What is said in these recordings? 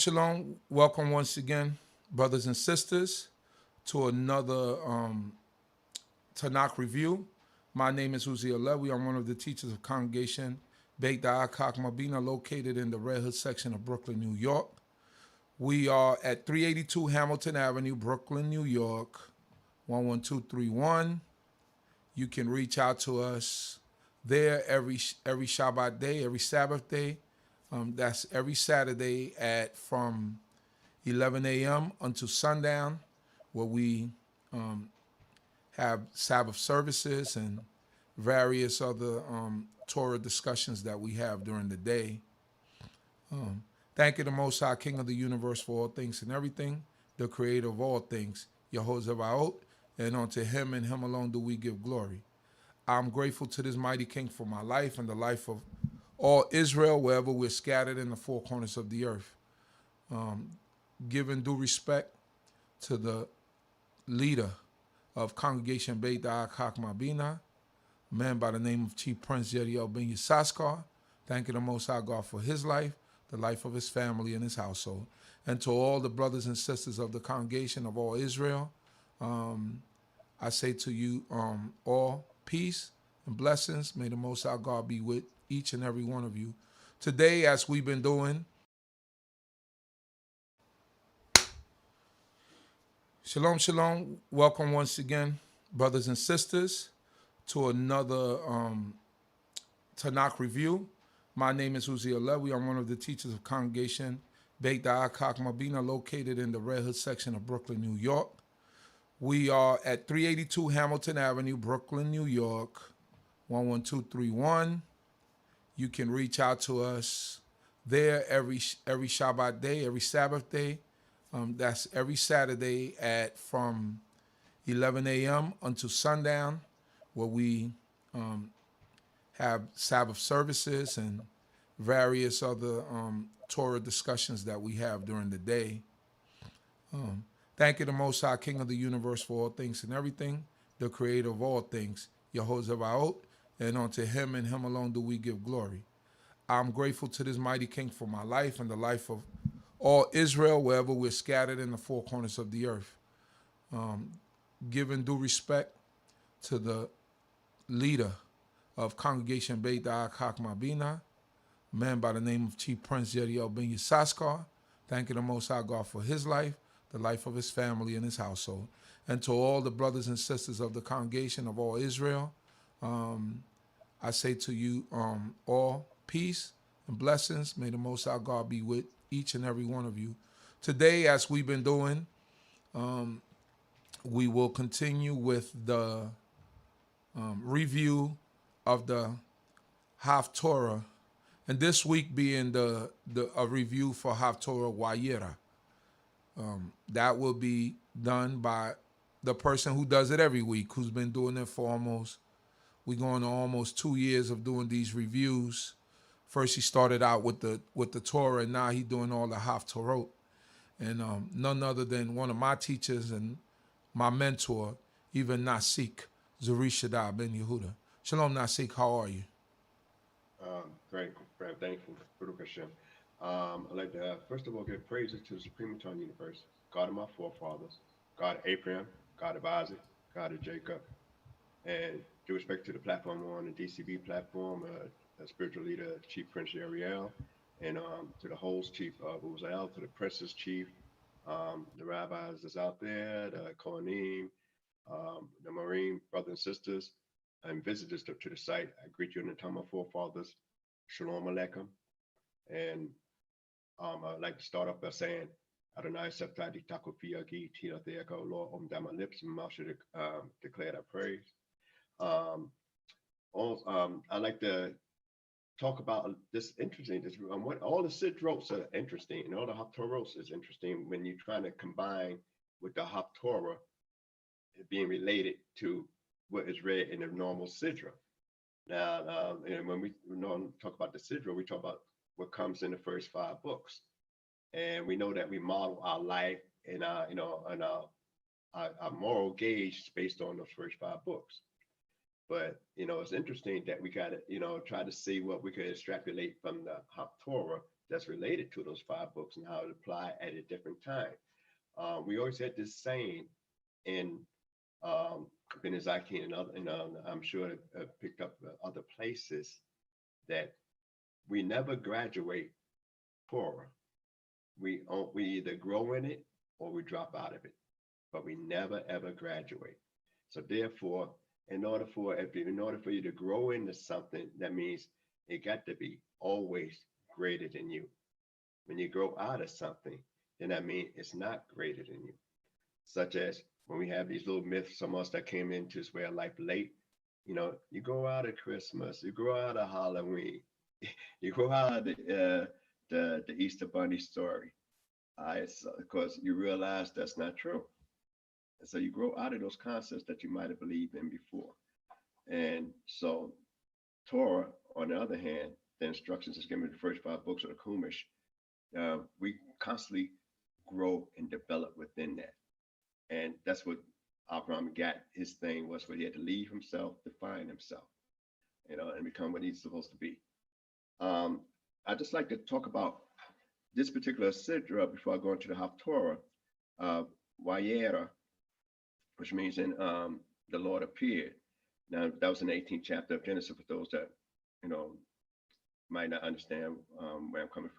Shalom, welcome once again, brothers and sisters, to another Tanakh review. My name is Zurishaddai. I'm one of the teachers of Congregation CHOKMAH, located in the Red Hood section of Brooklyn, New York. We are at 382 Hamilton Avenue, Brooklyn, New York, 11231. You can reach out to us there every Shabbat day, every Sabbath day. That's every Saturday at from 11 a.m. until sundown, where we have Sabbath services and various other Torah discussions that we have during the day. Thank you, the Most High King of the universe, for all things and everything, the Creator of all things, Yehudah, and unto Him and Him alone do we give glory. I'm grateful to this mighty King for my life and the life of all Israel, wherever we're scattered in the four corners of the earth. Giving due respect to the leader of Congregation BINAH, CHOKMAH, a man by the name of Chief Prince Yehudah ben Yisrael. Thanking the Most High God for his life, the life of his family and his household. And to all the brothers and sisters of the congregation of all Israel, I say to you all, peace and blessings. May the Most High God be with each and every one of you. Today, as we've been doing, Shalom, Shalom. Welcome once again, brothers and sisters, to another Tanakh review. My name is Zurishaddai. I'm one of the teachers of Congregation CHOKMAH, located in the Red Hood section of Brooklyn, New York. We are at 382 Hamilton Avenue, Brooklyn, New York, 11231. You can reach out to us there every Shabbat day, every Sabbath day. That's every Saturday at from 11 a.m. until sundown, where we have Sabbath services and various other Torah discussions that we have during the day. Thank you, the Most High King of the universe, for all things and everything, the Creator of all things, Yehudah, and unto Him and Him alone do we give glory. I'm grateful to this mighty King for my life and the life of all Israel, wherever we're scattered in the four corners of the earth. Giving due respect to the leader of Congregation BINAH, CHOKMAH, a man by the name of Chief Prince Yehudah ben Yisrael. Thanking the Most High God for his life, the life of his family and his household. And to all the brothers and sisters of the congregation of all Israel, I say to you all, peace and blessings. May the Most High God be with each and every one of you. Today, as we've been doing, we will continue with the review of the Haftarah, and this week being a review for Haftarah Wayera. That will be done by the person who does it every week, who's been doing it for we're going on almost 2 years of doing these reviews. First, he started out with the Torah, and now he's doing all the Haftarot. And none other than one of my teachers and my mentor, even Nasik, Zurishaddai ben Yehudah. Shalom, Nasik, how are you? Great, thankful, Baruch Hashem. I'd like to, first of all, give praises to the Supreme Eternal Universe, God of my forefathers, God of Abraham, God of Isaac, God of Jacob, and due respect to the platform on the D.C.B platform, spiritual leader, Chief Prince Yisrael, and to the host, Chief Uziel, to the Princess Chief, the rabbis that's out there, the Kohanim, the Marine brothers and sisters, and visitors to the site. I greet you in the time of forefathers. Shalom Aleichem. And I'd like to start off by saying, Adonai Septadi Takofiyagi, Tina Theako, Lord, down my lips, and mouth should declare that praise. I'd like to talk about this interesting, what all the sidrotes are interesting, and all the Haftarot is interesting when you're trying to combine with the Haftarah being related to what is read in a normal sidra. Now, and when we talk about the sidra, we talk about what comes in the first 5 books, and we know that we model our life and our moral gauge based on those first 5 books. But, it's interesting that we got to, try to see what we could extrapolate from the Haftarah that's related to those 5 books and how it apply at a different time. We always had this saying in BINAH and other, and I'm sure picked up other places, that we never graduate Torah. We either grow in it or we drop out of it, but we never ever graduate. So therefore, in order for you to grow into something, that means it got to be always greater than you. When you grow out of something, then that means it's not greater than you. Such as when we have these little myths, some of us that came into this way of life late, you grow out of Christmas, you grow out of Halloween, you grow out of the Easter Bunny story. Because you realize that's not true. And so you grow out of those concepts that you might have believed in before. And so Torah, on the other hand, the instructions is given in the first 5 books of the CHOKMAH, we constantly grow and develop within that. And that's what Abraham got. His thing was where he had to leave himself, define himself, and become what he's supposed to be. I'd just like to talk about this particular sidra before I go into the Haftarah, Wayera, which means in the Lord appeared. Now, that was in the 18th chapter of Genesis for those that, might not understand where I'm coming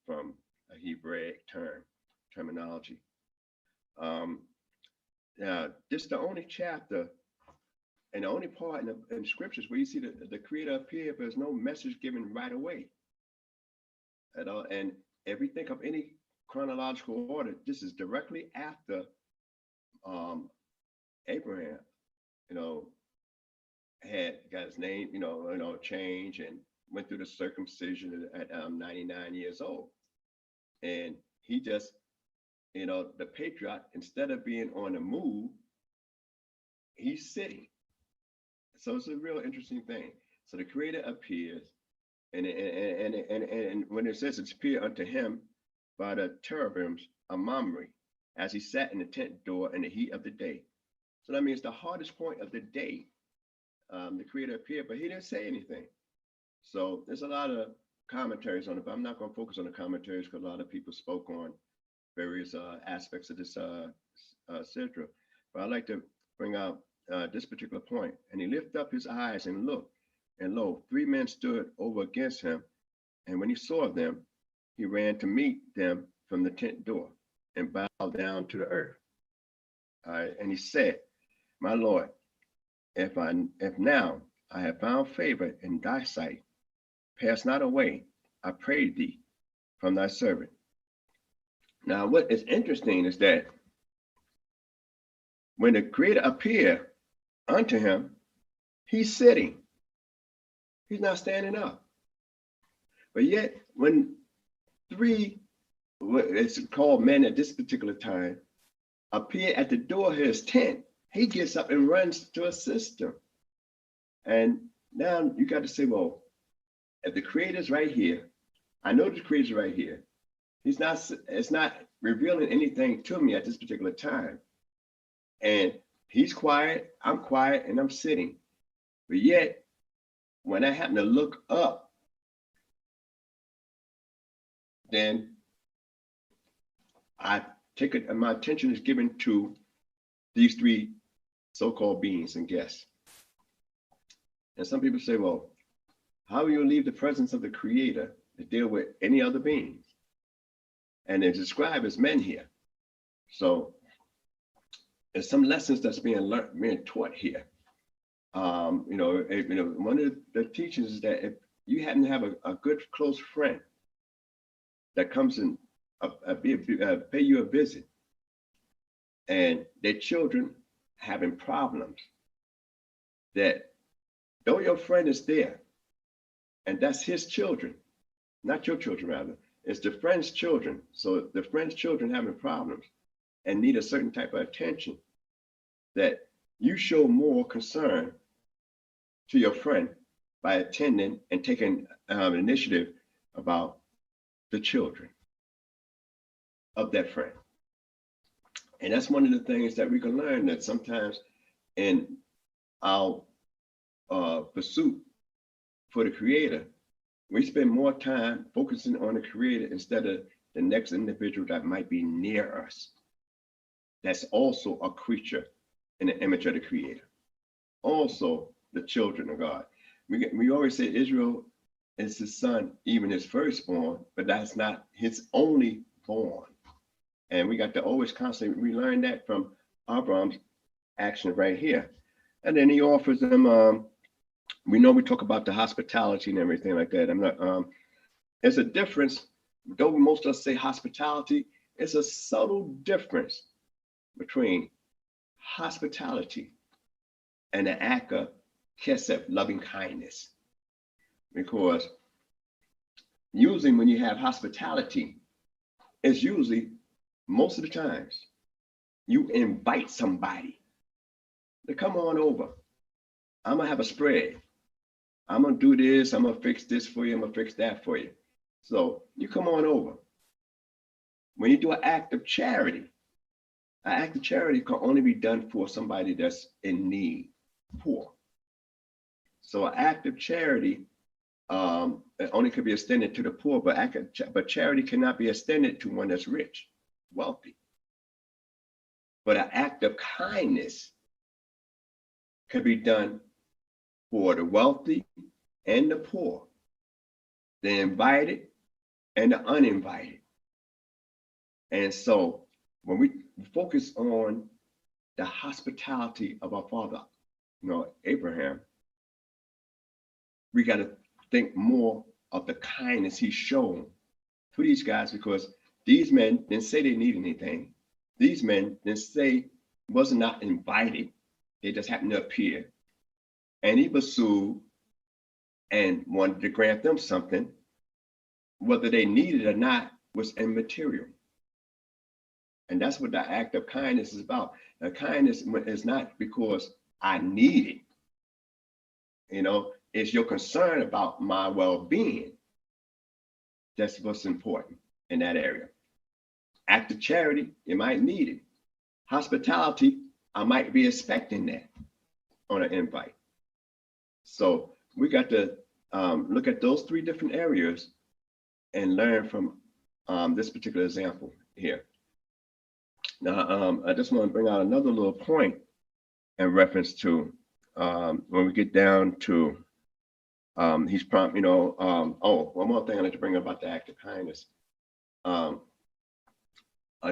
from a Hebraic terminology. Now, this is the only chapter and the only part in the scriptures where you see the Creator appear, but there's no message given right away at all. And if we think of any chronological order, this is directly after Abraham, had got his name, changed and went through the circumcision at 99 years old. And he just, the patriarch, instead of being on the move, he's sitting. So it's a real interesting thing. So the Creator appears, and when it says it's appeared unto him by the cherubims of Mamre, as he sat in the tent door in the heat of the day. So that means the hardest point of the day, the Creator appeared, but he didn't say anything. So there's a lot of commentaries on it, but I'm not going to focus on the commentaries because a lot of people spoke on various aspects of this sidra. But I'd like to bring out this particular point. And he lifted up his eyes and looked, and lo, 3 men stood over against him. And when he saw them, he ran to meet them from the tent door and bowed down to the earth. And he said, my Lord, if now I have found favor in thy sight, pass not away, I pray thee, from thy servant. Now, what is interesting is that when the Creator appeared unto him, he's sitting. He's not standing up. But yet, when 3, it's called men at this particular time, appear at the door of his tent, he gets up and runs to assist them. And now you got to say, well, if the Creator's right here, I know the Creator's right here. It's not revealing anything to me at this particular time. And he's quiet, I'm quiet, and I'm sitting. But yet, when I happen to look up, then I take it, and my attention is given to these 3 so-called beings and guests. And some people say, well, how will you leave the presence of the Creator to deal with any other beings? And they're described as men here. So there's some lessons that's being taught here. One of the teachings is that if you happen to have a good close friend that comes and pay you a visit, and their children having problems, that though your friend is there, and that's his children, not your children rather, it's the friend's children. So the friend's children having problems and need a certain type of attention, that you show more concern to your friend by attending and taking initiative about the children of that friend. And that's one of the things that we can learn, that sometimes in our pursuit for the Creator, we spend more time focusing on the Creator instead of the next individual that might be near us. That's also a creature in the image of the Creator. Also, the children of God. We always say Israel is his son, even his firstborn, but that's not his only born. And we got to always constantly relearn that from Abraham's action right here. And then he offers them, we know we talk about the hospitality and everything like that. I'm not, there's a difference, though most of us say hospitality, it's a subtle difference between hospitality and the act of kesef, loving kindness. Because usually when you have hospitality, it's usually most of the times you invite somebody to come on over. I'm gonna have a spread. I'm gonna do this, I'm gonna fix this for you, I'm gonna fix that for you. So you come on over. When you do an act of charity can only be done for somebody that's in need, poor. So an act of charity it only could be extended to the poor, but charity cannot be extended to one that's rich, wealthy. But an act of kindness could be done for the wealthy and the poor, the invited and the uninvited. And so when we focus on the hospitality of our father, Abraham, we got to think more of the kindness he's shown to these guys, because these men didn't say they needed anything. These men didn't say was not invited. They just happened to appear. And he pursued and wanted to grant them something, whether they needed it or not, was immaterial. And that's what the act of kindness is about. The kindness is not because I need it. It's your concern about my well-being. That's what's important in that area. Act of charity, you might need it. Hospitality, I might be expecting that on an invite. So we got to look at those three different areas and learn from this particular example here. Now, I just want to bring out another little point in reference to when we get down to he's prompt, one more thing I'd like to bring up about the act of kindness. In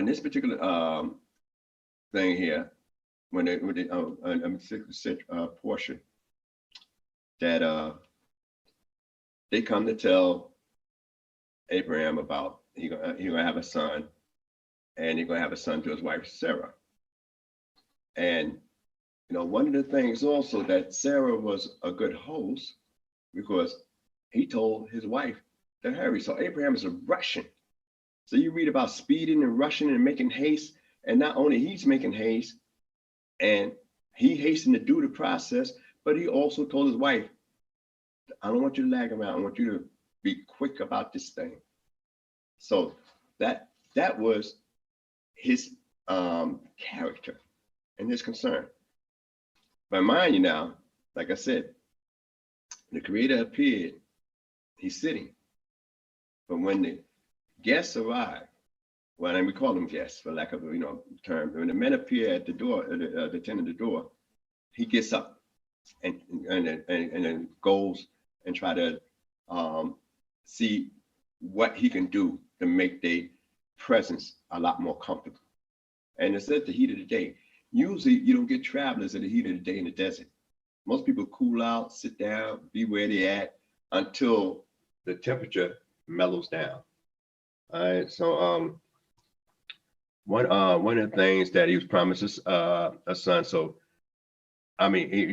this particular thing here, when they portion that they come to tell Abraham about he gonna have a son, and he's gonna have a son to his wife Sarah. And one of the things also that Sarah was a good host, because he told his wife to hurry. So Abraham is a Russian. So you read about speeding and rushing and making haste, and not only he's making haste, and he hastened to do the process, but he also told his wife, I don't want you to lag around. I want you to be quick about this thing. So that was his character and his concern. But mind you now, like I said, the Creator appeared, he's sitting. But when the guests arrive, well, and we call them guests for lack of a term, when the men appear at the door, the attendant at the door, he gets up and then goes and try to see what he can do to make their presence a lot more comfortable. And it's at the heat of the day. Usually you don't get travelers at the heat of the day in the desert. Most people cool out, sit down, be where they're at until the temperature mellows down. All right, so one of the things that he was promised a son. So I mean, he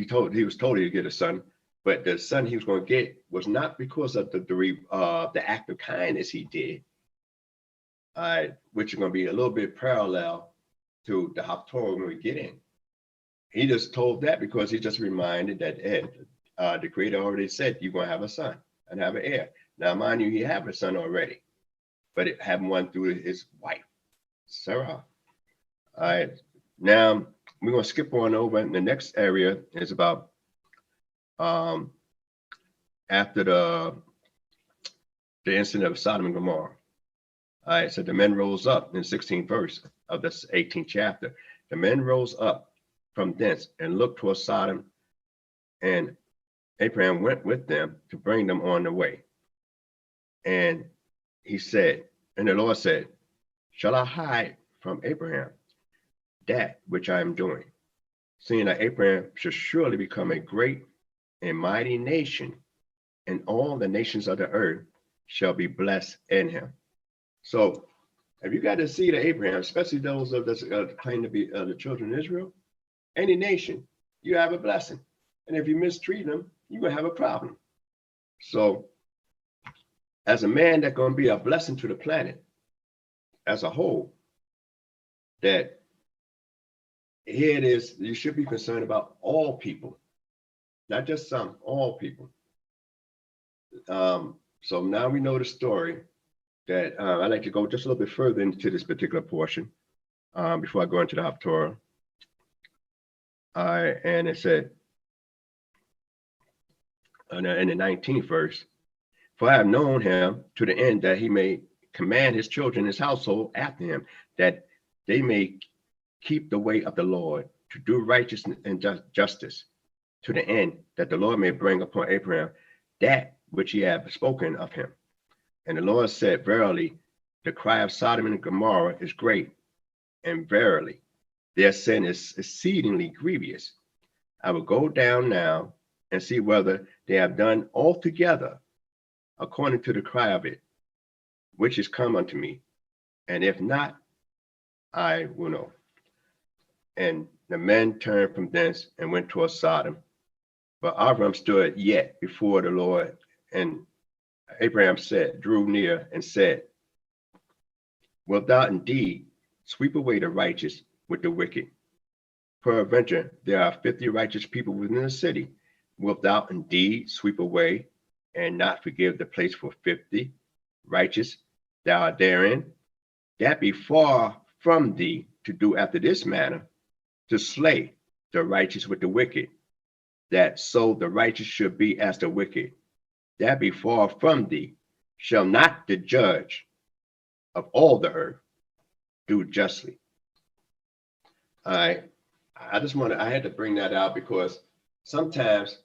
was told he'd get a son, but the son he was going to get was not because of the act of kindness he did, which is going to be a little bit parallel to the Haftarah when we get in. He just told that because he just reminded that the Creator already said you're going to have a son and have an heir. Now, mind you, he have a son already, but it had one through his wife, Sarah. All right, now we're going to skip on over. And the next area is about after the incident of Sodom and Gomorrah. All right, so the men rose up in the 16th verse of this 18th chapter. The men rose up from thence and looked towards Sodom, and Abraham went with them to bring them on the way. And he said, and the Lord said, shall I hide from Abraham that which I am doing, seeing that Abraham should surely become a great and mighty nation, and all the nations of the earth shall be blessed in him. So if you got to see the Abraham, especially those of us claim to be the children of Israel, any nation, you have a blessing. And if you mistreat them, you're going to have a problem. So as a man that's going to be a blessing to the planet as a whole, that here it is, you should be concerned about all people, not just some, all people. So now we know the story that I'd like to go just a little bit further into this particular portion before I go into the Haftarah. And it said, in the 19th verse, for I have known him to the end that he may command his children, his household after him, that they may keep the way of the Lord, to do righteousness and justice, to the end that the Lord may bring upon Abraham that which he hath spoken of him. And the Lord said, verily, the cry of Sodom and Gomorrah is great, and verily, their sin is exceedingly grievous. I will go down now and see whether they have done altogether according to the cry of it, which is come unto me. And if not, I will know. And the men turned from thence and went towards Sodom. But Abram stood yet before the Lord, and Abraham drew near and said, wilt thou indeed sweep away the righteous with the wicked? Peradventure, there are 50 righteous people within the city. Wilt thou indeed sweep away and not forgive the place for 50 righteous that are therein? That be far from thee to do after this manner, to slay the righteous with the wicked, that so the righteous should be as the wicked. That be far from thee. Shall not the judge of all the earth do justly? I had to bring that out because sometimes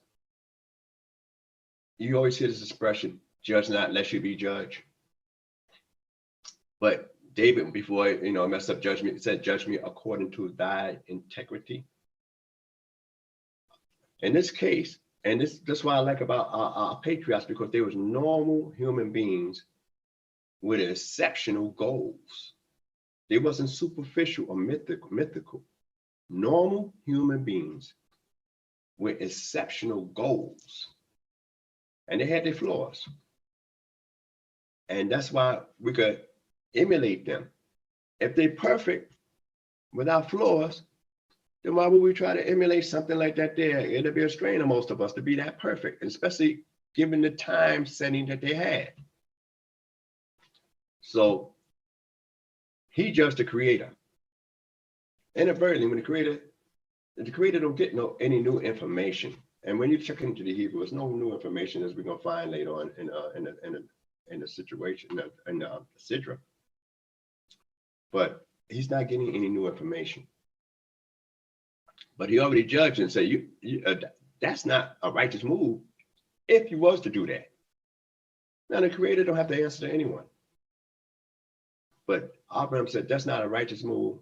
you always hear this expression, judge not lest you be judged. But David, before messed up judgment, it said, judge me according to thy integrity. In this case, and that's what I like about our patriots, because they was normal human beings with exceptional goals. They wasn't superficial or mythical. Normal human beings with exceptional goals. And they had their flaws. And that's why we could emulate them. If they're perfect without flaws, then why would we try to emulate something like that there? It'll be a strain on most of us to be that perfect, especially given the time setting that they had. So he judged the creator. Inadvertently, when the creator don't get any new information. And when you check into the Hebrew, there's no new information as we're gonna find later on in the situation in the Sidra. But he's not getting any new information. But he already judged and said, that's not a righteous move if he was to do that. Now the creator don't have to answer to anyone. But Abraham said, that's not a righteous move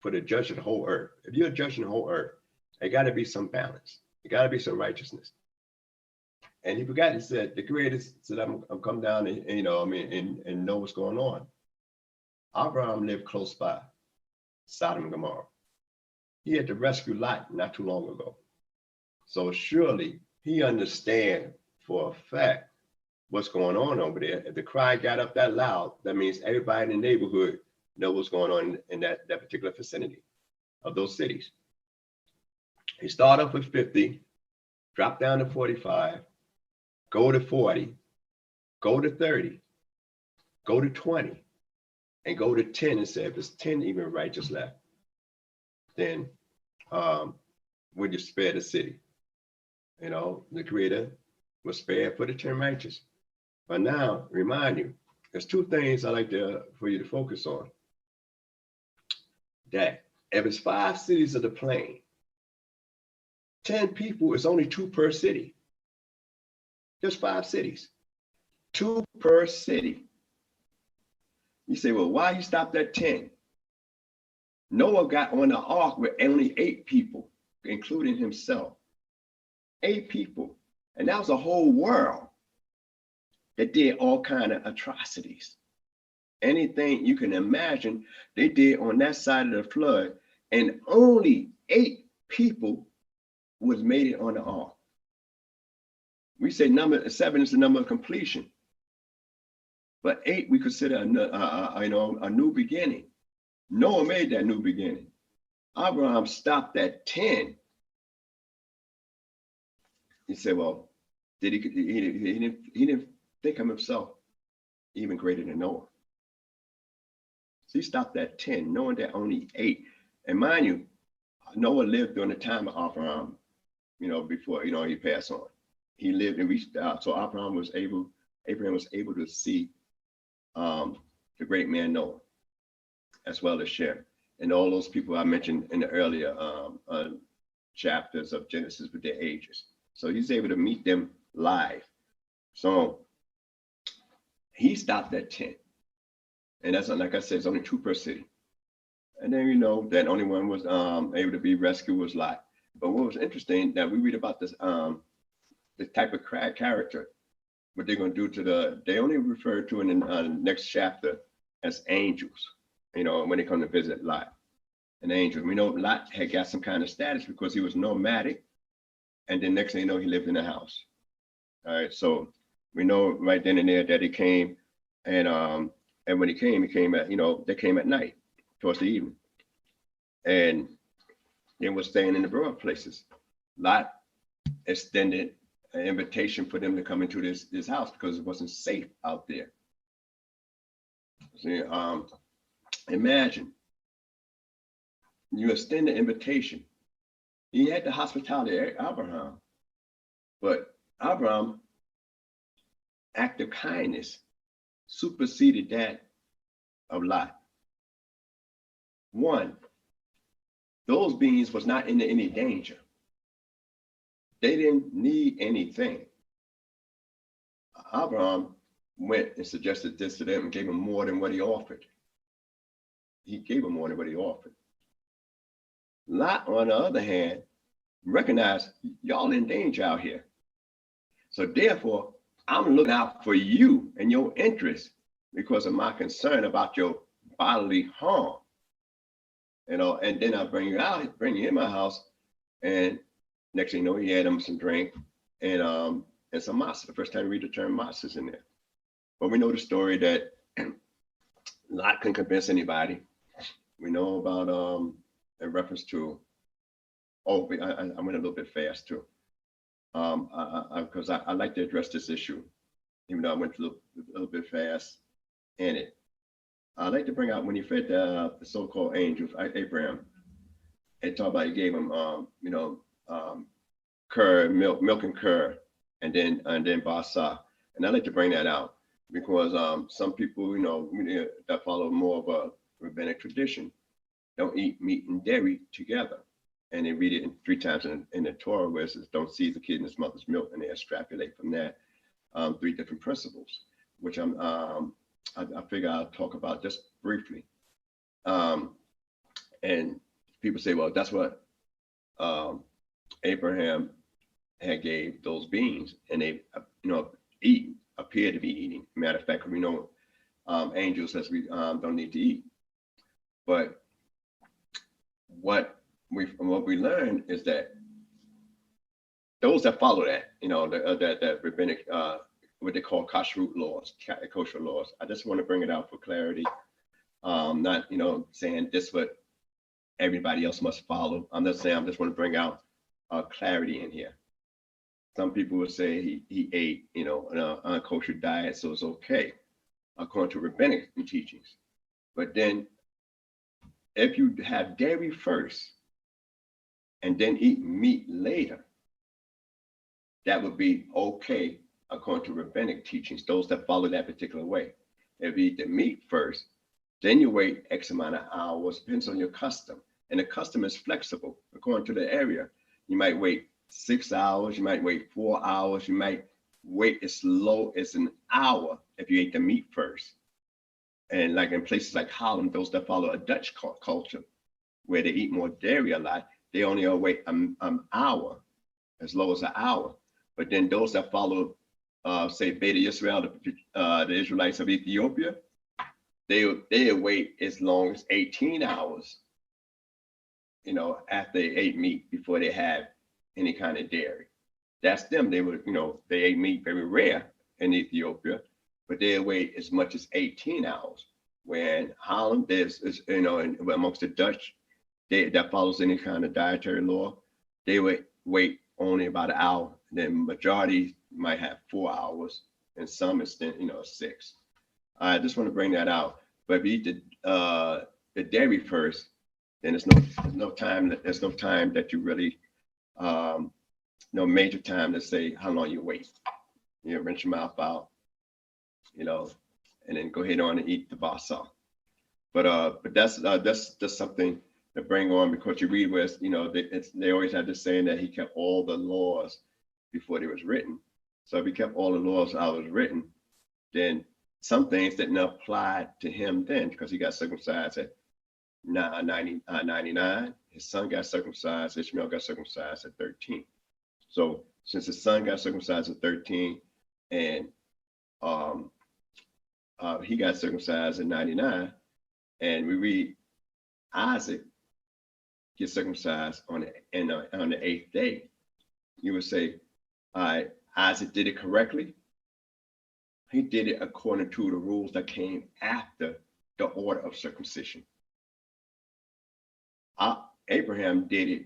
for the judge of the whole earth. If you're judging the whole earth, there got to be some balance. There got to be some righteousness. And he forgot, he said, the creator said, I'm come down and know what's going on. Abraham lived close by Sodom and Gomorrah. He had to rescue Lot not too long ago. So surely he understands for a fact what's going on over there. If the cry got up that loud, that means everybody in the neighborhood know what's going on in that particular vicinity of those cities. He started off with 50, drop down to 45, go to 40, go to 30, go to 20, and go to 10 and say, if there's 10 even righteous left, then would you spare the city? The creator was spared for the 10 righteous. But now, remind you, there's two things I like for you to focus on. That if it's 5 cities of the plain, 10 people is only 2 per city. Just 5 cities, 2 per city. You say, well, why you stopped at 10? Noah got on the ark with only 8 people, including himself. 8 people. And that was a whole world that did all kind of atrocities. Anything you can imagine, they did on that side of the flood, and only 8 people was made it on the ark. We say number 7 is the number of completion, but 8 we consider a new beginning. Noah made that new beginning. Abraham stopped at 10. He said, well, he didn't think of himself even greater than Noah. So he stopped at 10, knowing that only 8. And mind you, Noah lived during the time of Abraham, before, he passed on. He lived and reached out. So Abraham was able to see the great man Noah, as well as Shem, and all those people I mentioned in the earlier chapters of Genesis with their ages. So he's able to meet them live. So he stopped at 10. And that's, like I said, it's only 2 per city. And then that only one was able to be rescued was Lot. But what was interesting that we read about this type of character, what they're going to do they only refer to in the next chapter as angels, when they come to visit Lot. An angel. We know Lot had got some kind of status because he was nomadic. And then next thing you know, he lived in a house. All right. So we know right then and there that he came, and when he came at, they came at night, towards the evening. And they were staying in the broad places. Lot extended an invitation for them to come into this house because it wasn't safe out there. See, imagine you extend the invitation. He had the hospitality of Abraham, but Abraham's act of kindness superseded that of Lot. One, those beings was not in any danger. They didn't need anything. Abraham went and suggested this to them and gave them more than what he offered. He gave them more than what he offered. Lot, on the other hand, recognized y'all in danger out here. So therefore, I'm looking out for you and your interests because of my concern about your bodily harm. And then I'll bring you out, bring you in my house, and next thing you know, he had him some drink and some masa. The first time we read the term masa is in there. But we know the story that Lot couldn't convince anybody. We know about in reference to, I went a little bit fast too. Because I like to address this issue, even though I went a little bit fast in it. I'd like to bring out when he fed the so-called angels, Abraham, and talk about he gave him, curd, milk and curd, and then basa. And I'd like to bring that out because some people, that follow more of a rabbinic tradition, don't eat meat and dairy together. And they read it 3 times in the Torah where it says, don't see the kid in his mother's milk, and they extrapolate from that 3 different principles, which I figure I'll talk about just briefly. And people say, well, that's what Abraham had gave those beings, and they, appear to be eating. Matter of fact, we know angels as we don't need to eat. But what we learn is that those that follow that, that rabbinic, what they call kashrut laws, kosher laws. I just want to bring it out for clarity. Not, saying this what everybody else must follow. I'm just saying, I just want to bring out clarity in here. Some people would say he ate, an unkosher diet, so it's okay, according to rabbinic teachings. But then if you have dairy first and then eat meat later, that would be okay according to rabbinic teachings, those that follow that particular way. If you eat the meat first, then you wait X amount of hours, depends on your custom. And the custom is flexible according to the area. You might wait 6 hours, you might wait 4 hours, you might wait as low as an hour if you ate the meat first. And like in places like Holland, those that follow a Dutch culture, where they eat more dairy a lot, they only wait an hour, as low as an hour. But then those that follow, say, Beta Yisrael, the Israelites of Ethiopia, they wait as long as 18 hours, after they ate meat before they have any kind of dairy. That's them. They would, they ate meat very rare in Ethiopia, but they wait as much as 18 hours. When Holland, and amongst the Dutch, that follows any kind of dietary law, they would wait only about an hour. Then majority might have 4 hours, and some extent, 6. I just want to bring that out. But if you eat the dairy first, then there's no time that you really, no major time to say how long you wait. Rinse your mouth out, and then go ahead on and eat the basar. But that's just something to bring on, because you read where they always had this saying that he kept all the laws before they was written. So if he kept all the laws that was written, then some things didn't apply to him then, because he got circumcised at 99. His son got circumcised. Ishmael got circumcised at 13. So since his son got circumcised at 13, and he got circumcised at 99, and we read Isaac get circumcised on the 8th day, you would say, Isaac did it correctly. He did it according to the rules that came after the order of circumcision. Abraham did it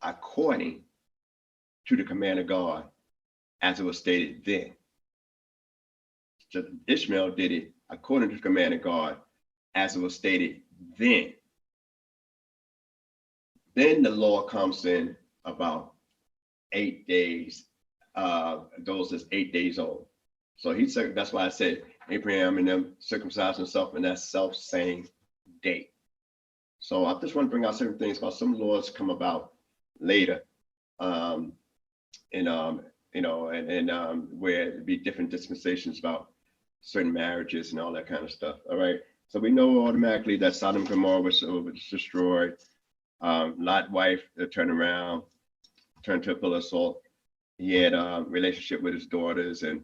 according to the command of God, as it was stated then. So Ishmael did it according to the command of God, as it was stated then. Then the law comes in about 8 days, those that's 8 days old. So that's why I said Abraham and them circumcised himself in that self-same day. So I just want to bring out certain things about some laws come about later, where it'd be different dispensations about certain marriages and all that kind of stuff. All right. So we know automatically that Sodom and Gomorrah was destroyed. Lot's wife turned around, turned to a pillar of salt. He had a relationship with his daughters, and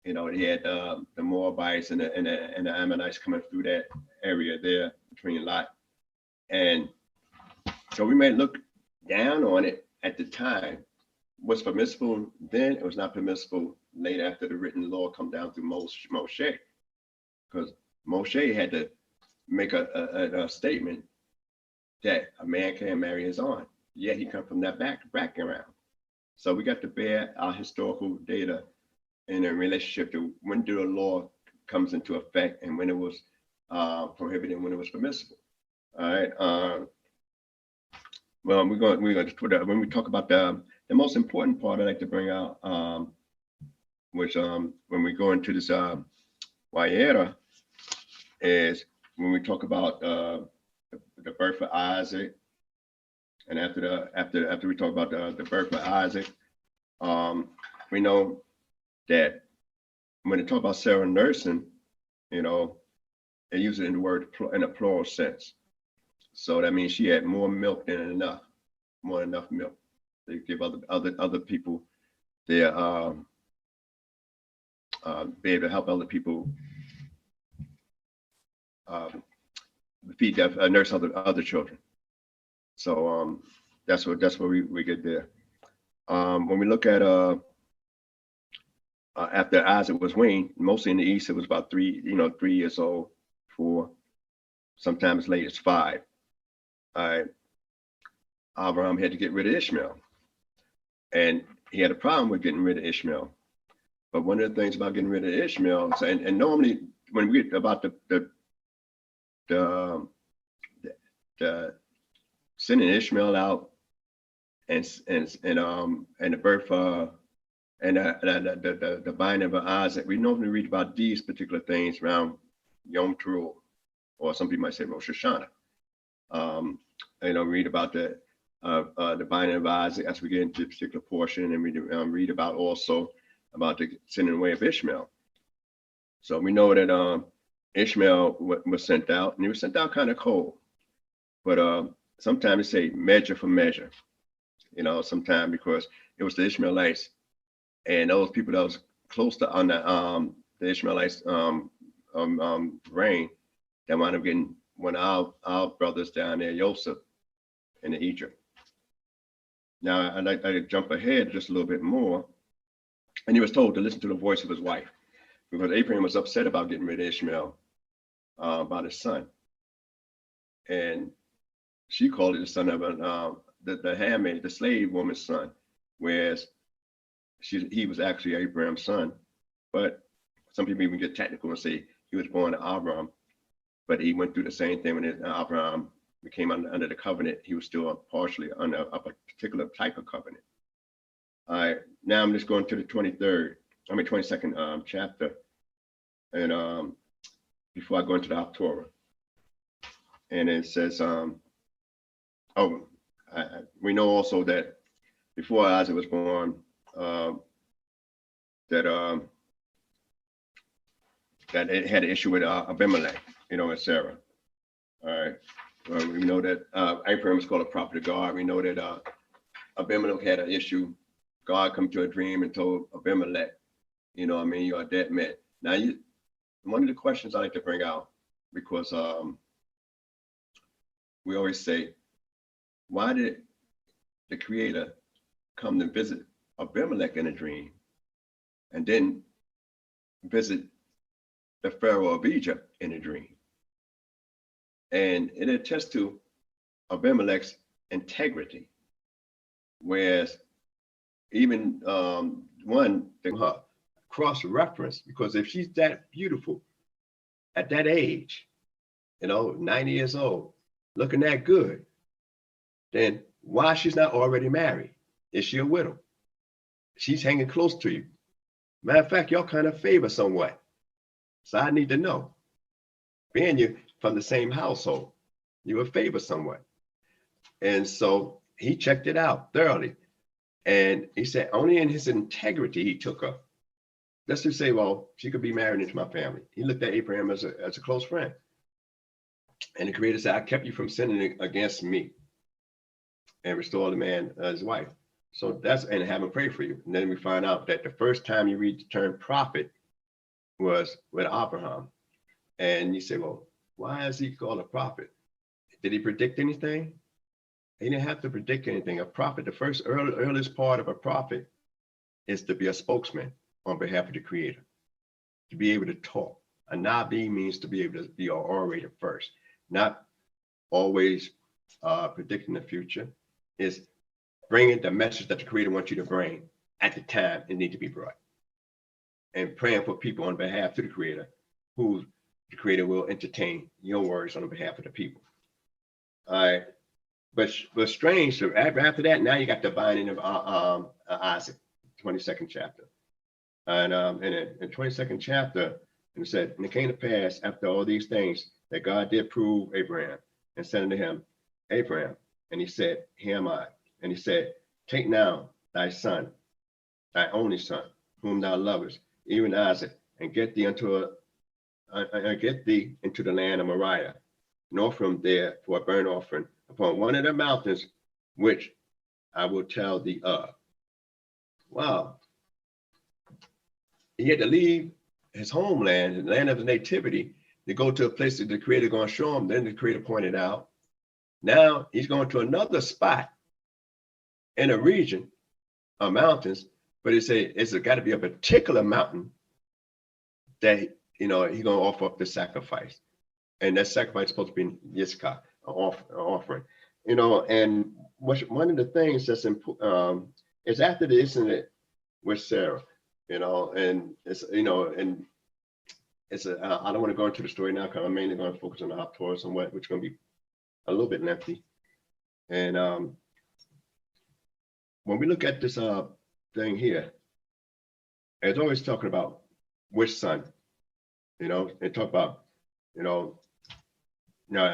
he had the Moabites and the Ammonites coming through that area there between Lot. And so we might look down on it at the time. What's permissible then, it was not permissible later after the written law come down through Moshe, because Moshe had to make a statement that a man can't marry his aunt, yet he come from that background. So we got to bear our historical data in a relationship to when the law comes into effect and when it was prohibited and when it was permissible. All right. Well, we're going to when we talk about the most important part I'd like to bring out, which when we go into this Wayera, is when we talk about the birth of Isaac, and after we talk about the birth of Isaac, we know that when they talk about Sarah nursing, they use it in the word in a plural sense. So that means she had more milk than enough, more than enough milk. They give other people their be able to help other people feed nurse other children. So that's what we get there. When we look at after Isaac was weaned, mostly in the East, it was about 3 years old, 4, sometimes as late as 5. Abraham had to get rid of Ishmael, and he had a problem with getting rid of Ishmael. But one of the things about getting rid of Ishmael, and normally when we get about the sending Ishmael out and the birth And the binding of Isaac. We normally read about these particular things around Yom Teruah, or some people might say Rosh Hashanah. Read about the binding of Isaac as we get into a particular portion, and we read about also about the sending away of Ishmael. So we know that Ishmael was sent out, and he was sent out kind of cold. But sometimes they say measure for measure, sometimes because it was the Ishmaelites and those people that was close to on the Ishmaelites reign that wound up getting one of our brothers down there, Joseph, in Egypt. Now I'd like to jump ahead just a little bit more. And he was told to listen to the voice of his wife, because Abraham was upset about getting rid of Ishmael, about his son. And she called it the son of the handmaid, the slave woman's son, whereas he was actually Abraham's son. But some people even get technical and say he was born to Abraham, but he went through the same thing when Abraham became under the covenant. He was still partially under a particular type of covenant. All right, now I'm just going to the 22nd chapter, and before I go into the Haftarah, and it says, we know also that before Isaac was born, that it had an issue with Abimelech, and Sarah. All right, we know that Abraham was called a prophet of God. We know that Abimelech had an issue. God come to a dream and told Abimelech, you're a dead man. Now, one of the questions I like to bring out, because we always say, why did the Creator come to visit Abimelech in a dream and then visit the Pharaoh of Egypt in a dream? And it attests to Abimelech's integrity, whereas even cross-reference, because if she's that beautiful at that age, 90 years old, looking that good, then why she's not already married? Is she a widow? She's hanging close to you. Matter of fact, y'all kind of favor somewhat. So I need to know. Being you from the same household, you will favor somewhat. And so he checked it out thoroughly. And he said, only in his integrity, he took her. Let's just say, well, she could be married into my family. He looked at Abraham as a close friend. And the Creator said, I kept you from sinning against me and restore the man his wife. So and have him pray for you. And then we find out that the first time you read the term prophet was with Abraham. And you say, well, why is he called a prophet? Did he predict anything? He didn't have to predict anything. A prophet, the first earliest part of a prophet is to be a spokesman on behalf of the Creator, to be able to talk. A Nabi means to be able to be an orator first, not always predicting the future. Is bringing the message that the Creator wants you to bring at the time it needs to be brought, and praying for people on behalf of the Creator, who the Creator will entertain your words on behalf of the people. All right. But strange, so after that, now you got the binding of Isaac, 22nd chapter. And in the 22nd chapter, it said, and it came to pass after all these things that God did prove Abraham and said unto him, Abraham, and he said, here am I. And he said, take now thy son, thy only son, whom thou lovest, even Isaac, and get thee into the land of Moriah, and offer him there for a burnt offering upon one of the mountains, which I will tell thee of. Wow. He had to leave his homeland, the land of his nativity, to go to a place that the Creator going to show him. Then the Creator pointed out. Now he's going to another spot in a region of mountains, but it's got to be a particular mountain that he's going to offer up the sacrifice. And that sacrifice is supposed to be Yitzchak, an offering. And one of the things that's important is after the incident with Sarah, and it's, and it's I don't want to go into the story now because I'm mainly going to focus on the Haftarah somewhat, which is going to be a little bit lengthy. And when we look at this thing here, it's always talking about which son, they talk about,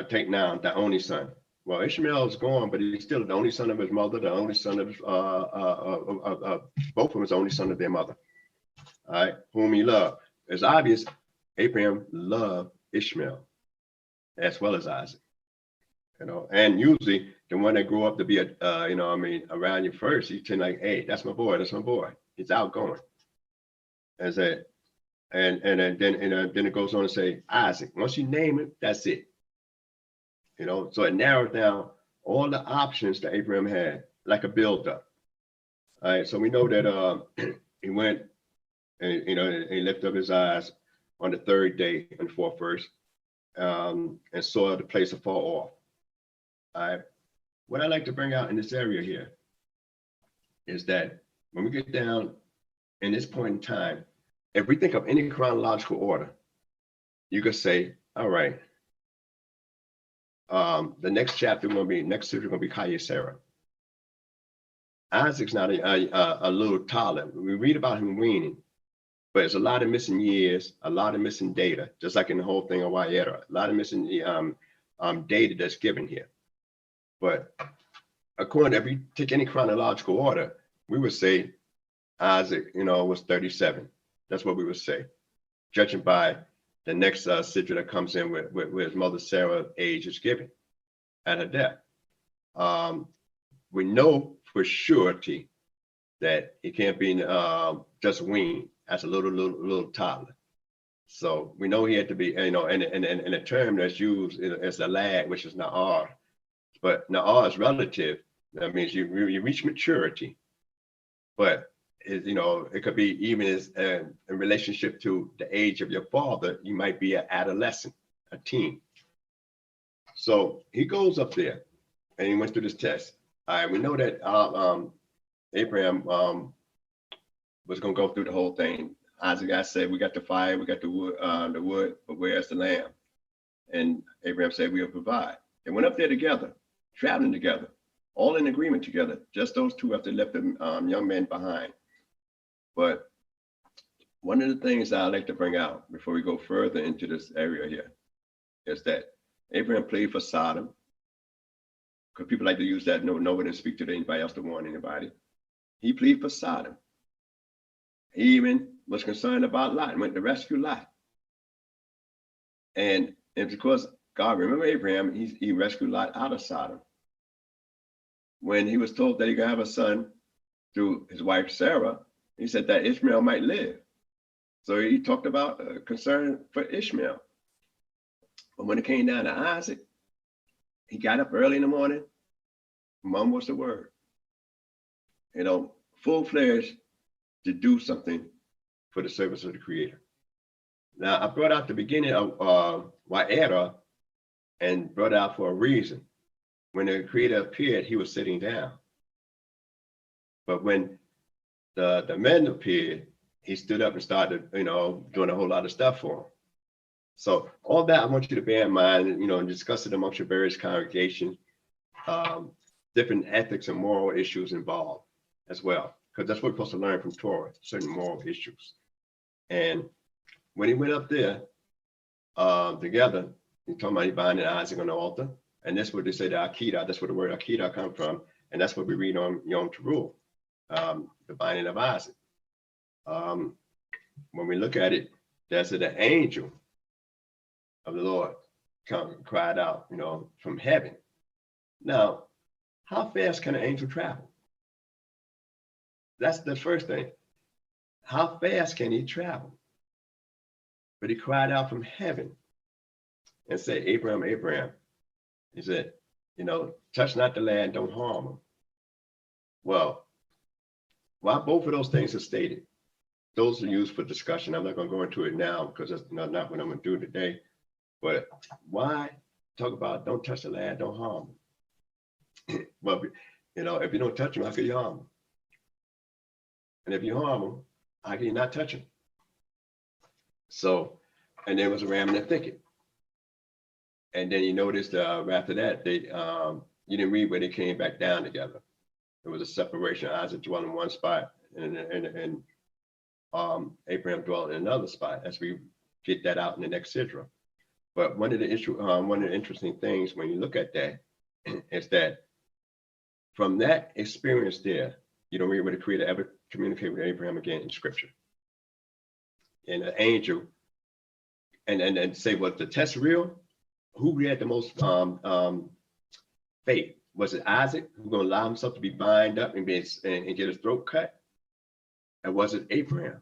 take now the only son. Well, Ishmael is gone, but he's still the only son of his mother, the only son of both of them is the only son of their mother. All right, whom he loved. It's obvious Abraham loved Ishmael as well as Isaac. And usually the one that grew up to be around you first, you tend like, hey, that's my boy, He's outgoing. And then it goes on to say Isaac. Once you name it, that's it. So it narrowed down all the options that Abraham had, like a buildup. All right, so we know that he went and he lifted up his eyes on the third day in the fourth verse, and saw the place afar off. All right, what I like to bring out in this area here is that when we get down in this point in time, if we think of any chronological order, you could say, all right, the next chapter next chapter going to be Wayera. Isaac's not a little taller. We read about him weaning, but there's a lot of missing years, a lot of missing data, just like in the whole thing of Wayera, a lot of missing data that's given here. But according, if you take any chronological order, we would say Isaac, was 37. That's what we would say, judging by the next sigil that comes in with his mother Sarah's age is given at her death. We know for surety that he can't be just weaned as a little toddler. So we know he had to be, and a term that's used as a lad, which is na'ar, but na'ar is relative. That means you reach maturity, but it could be even as in relationship to the age of your father, you might be an adolescent, a teen. So he goes up there and he went through this test. All right, we know that Abraham was going to go through the whole thing. Isaac, I said, we got the fire, we got the wood, but where's the lamb? And Abraham said, we'll provide. They went up there together, traveling together, all in agreement together, just those two after left the young men behind. But one of the things I like to bring out before we go further into this area here is that Abraham played for Sodom, because people like to use that, nobody to speak to anybody else to warn anybody. He pleaded for Sodom. He even was concerned about Lot and went to rescue Lot. And because God, remember Abraham, he rescued Lot out of Sodom. When he was told that he could have a son through his wife Sarah, he said that Ishmael might live. So he talked about concern for Ishmael. But when it came down to Isaac, he got up early in the morning. Mom was the word. Full-fledged to do something for the service of the Creator. Now, I brought out the beginning of Wayera and brought out for a reason. When the Creator appeared, he was sitting down. But when the men appeared, he stood up and started, doing a whole lot of stuff for him. So all that I want you to bear in mind, and discuss it amongst your various congregations, different ethics and moral issues involved as well, because that's what we're supposed to learn from Torah, certain moral issues. And when he went up there together, he talking about he binding Isaac on the altar, and that's what they say the Akedah, that's where the word Akedah comes from, and that's what we read on Yom Teruah, the binding of Isaac. When we look at it, that's the angel of the Lord cried out, from heaven. Now, how fast can an angel travel? That's the first thing. How fast can he travel? But he cried out from heaven and said, Abraham, Abraham. He said, touch not the lad, don't harm him. Well, while both of those things are stated, those are used for discussion. I'm not going to go into it now because that's not what I'm going to do today. But why talk about don't touch the lad, don't harm him? Well, if you don't touch him, how can you harm him? And if you harm him, how can you not touch him? So, and there was a ram in the thicket. And then you noticed after that, you didn't read where they came back down together. There was a separation. Isaac dwelt in one spot, and Abraham dwelt in another spot, as we get that out in the next sidra. But one of the interesting things when you look at that is that from that experience there, you don't read where the Creator ever communicated with Abraham again in Scripture. And an angel, and say, was the test real? Who had the most faith? Was it Isaac, who going to allow himself to be bound up and get his throat cut? And was it Abraham?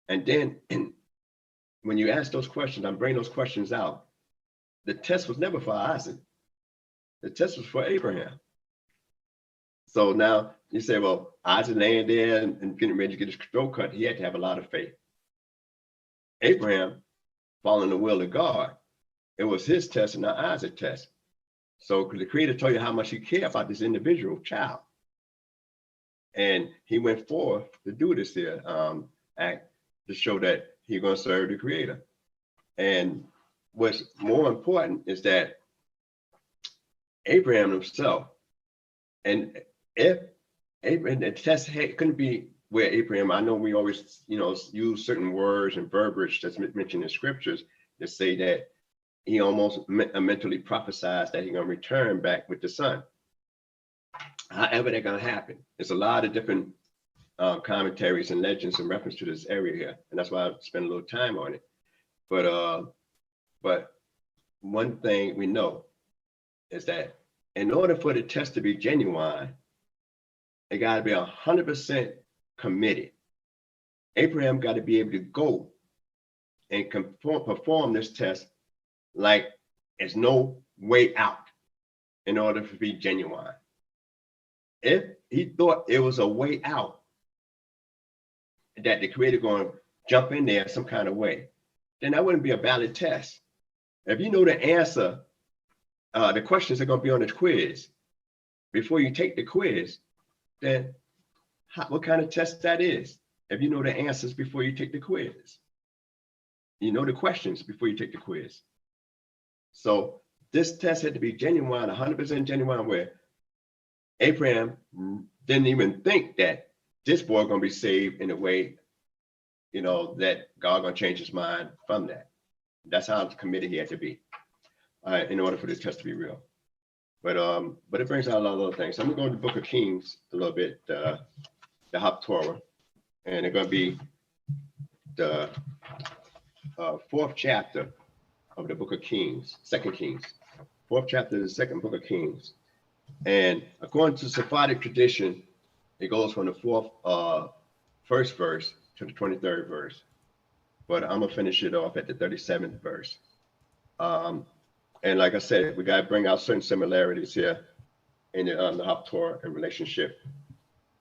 And then when you ask those questions, I'm bringing those questions out. The test was never for Isaac. The test was for Abraham. So now you say, well, Isaac laying there and getting ready to get his throat cut, he had to have a lot of faith. Abraham, following the will of God, it was his test and not Isaac's test. So the Creator told you how much he cared about this individual child. And he went forth to do this here act to show that he's going to serve the Creator. And what's more important is that Abraham himself, and if Abraham, the test couldn't be where Abraham, I know we always, use certain words and verbiage that's mentioned in scriptures to say that he almost mentally prophesies that he's going to return back with the son. However that's going to happen, there's a lot of different commentaries and legends in reference to this area here, and that's why I spent a little time on it. But one thing we know is that in order for the test to be genuine, it got to be 100% committed. Abraham got to be able to go and perform this test like there's no way out in order to be genuine. If he thought it was a way out, that the Creator going to jump in there some kind of way, then that wouldn't be a valid test. If you know the answer, the questions are going to be on the quiz. Before you take the quiz, then what kind of test that is? If you know the answers before you take the quiz, you know the questions before you take the quiz. So this test had to be genuine, 100% genuine, where Abraham didn't even think that this boy going to be saved in a way, that God going to change his mind from that. That's how committed he had to be in order for this test to be real. But it brings out a lot of other things. So I'm going to go to the Book of Kings a little bit, the Haftarah, and it's going to be the 4th chapter of the Book of Kings, 2 Kings. 4th chapter of the 2nd Book of Kings. And according to Sephardic tradition, it goes from the first verse to the 23rd verse. But I'm gonna finish it off at the 37th verse. And like I said, we gotta bring out certain similarities here in the Haftarah in relationship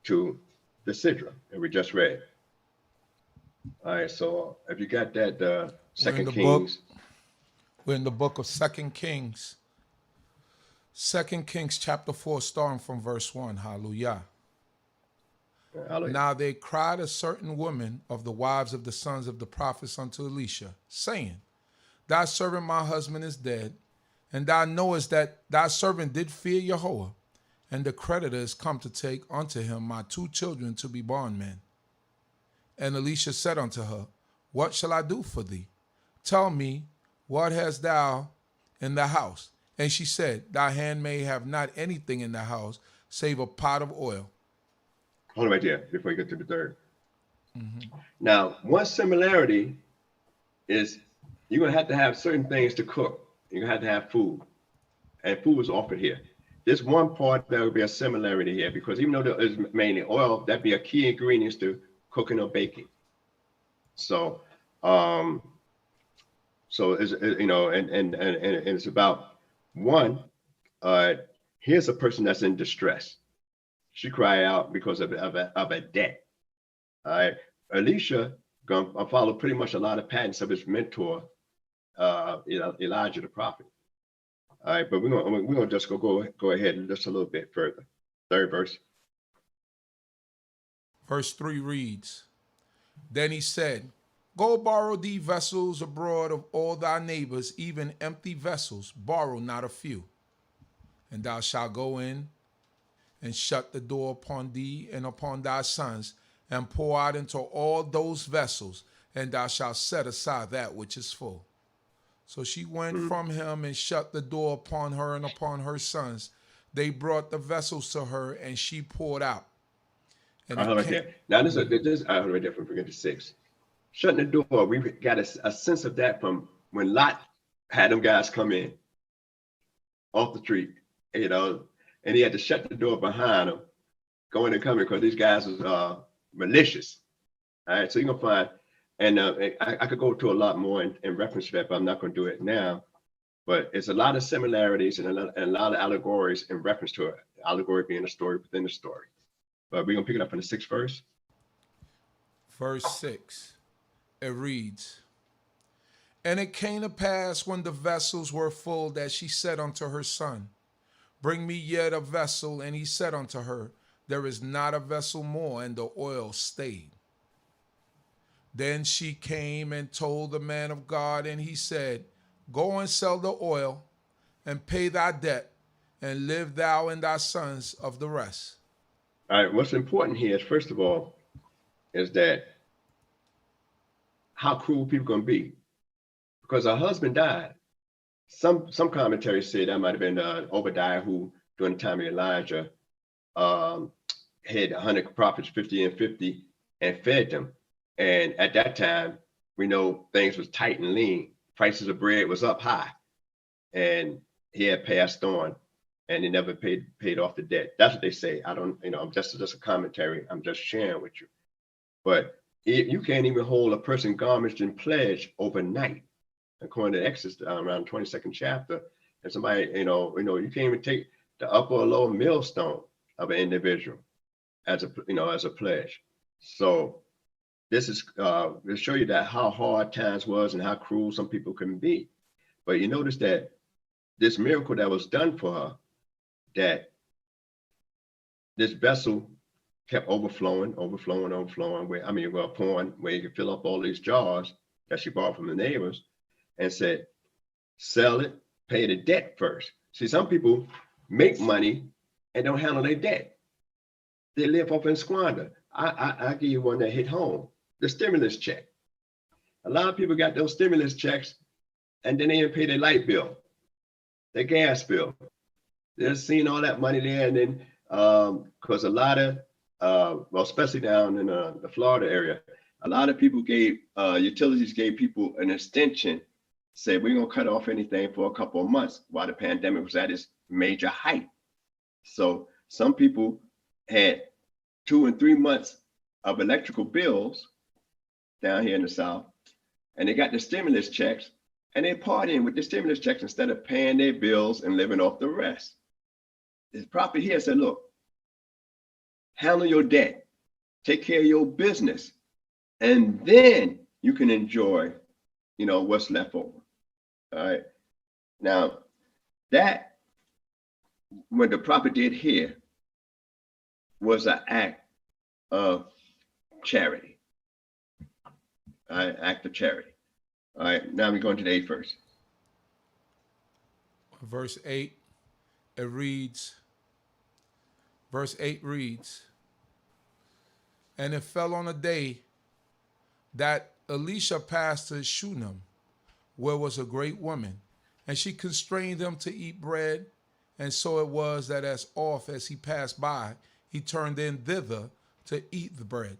to the Sidra that we just read. All right, so if you got that, 2 Kings. We're in the book of 2 Kings. 2 Kings chapter 4, starting from verse 1. Hallelujah. Hallelujah. Now they cried a certain woman of the wives of the sons of the prophets unto Elisha, saying, Thy servant my husband is dead, and thou knowest that thy servant did fear Jehovah, and the creditor is come to take unto him my 2 children to be bondmen. And Elisha said unto her, What shall I do for thee? Tell me, what hast thou in the house? And she said, Thy handmaid have not anything in the house, save a pot of oil. Hold on right there before you get to the 3rd. Now, one similarity is you're going to have certain things to cook. You're going to have food. And food was offered here. This one part, there will be a similarity here, because even though there is mainly oil, that'd be a key ingredient to cooking or baking. So, it's, and it's about one, here's a person that's in distress. She cried out because of a debt. All right, Elisha gonna follow pretty much a lot of patterns of his mentor, Elijah the prophet. All right, but we're gonna just go ahead just a little bit further. 3rd verse. Verse 3 reads, Then he said, Go borrow thee vessels abroad of all thy neighbors, even empty vessels, borrow not a few. And thou shalt go in and shut the door upon thee and upon thy sons, and pour out into all those vessels, and thou shalt set aside that which is full. So she went from him and shut the door upon her and upon her sons. They brought the vessels to her, and she poured out. And I heard right there. Now this is I heard right there from forget to 6. Shutting the door, we got a sense of that from when Lot had them guys come in off the street, you know, and he had to shut the door behind them, going and coming, because these guys was malicious. All right, so you're gonna find, and I could go to a lot more in reference to that, but I'm not gonna do it now. But it's a lot of similarities and a lot of allegories in reference to it. Allegory being a story within the story. But we're gonna pick it up in the 6th verse. Verse 6, it reads, And it came to pass when the vessels were full that she said unto her son, Bring me yet a vessel. And he said unto her, There is not a vessel more, and the oil stayed. Then she came and told the man of God, and he said, Go and sell the oil, and pay thy debt, and live thou and thy sons of the rest. All right, what's important here is, first of all, is that how cruel people gonna be. Because her husband died. Some commentaries say that might have been Obadiah, who during the time of Elijah had 100 prophets, 50 and 50, and fed them. And at that time, we know things was tight and lean. Prices of bread was up high, and he had passed on, and he never paid off the debt. That's what they say. I don't, I'm just a commentary. I'm just sharing with you. But you can't even hold a person garnished in pledge overnight, according to Exodus around 22nd chapter. And somebody, you can't even take the upper or lower millstone of an individual as a pledge. So this is to show you that how hard times was and how cruel some people can be. But you notice that this miracle that was done for her, that this vessel kept overflowing, pouring, where you could fill up all these jars that she bought from the neighbors, and said, sell it, pay the debt first. See, some people make money and don't handle their debt. They live off and squander. I give you one that hit home, the stimulus check. A lot of people got those stimulus checks and then they didn't pay their light bill, their gas bill. They're seeing all that money there, and then because a lot of, especially down in the Florida area, a lot of people gave, utilities gave people an extension, said we're gonna cut off anything for a couple of months while the pandemic was at its major height. So some people had 2 and 3 months of electrical bills down here in the South, and they got the stimulus checks, and they partying with the stimulus checks instead of paying their bills and living off the rest. This prophet here said, look, handle your debt, take care of your business, and then you can enjoy, what's left over. All right. Now, that, what the prophet did here was an act of charity. All right, act of charity. All right, now we're going to the 8th verse. Verse 8, it reads, verse 8 reads, And it fell on a day that Elisha passed to Shunem, where was a great woman, and she constrained them to eat bread. And so it was that as oft as he passed by, he turned in thither to eat the bread.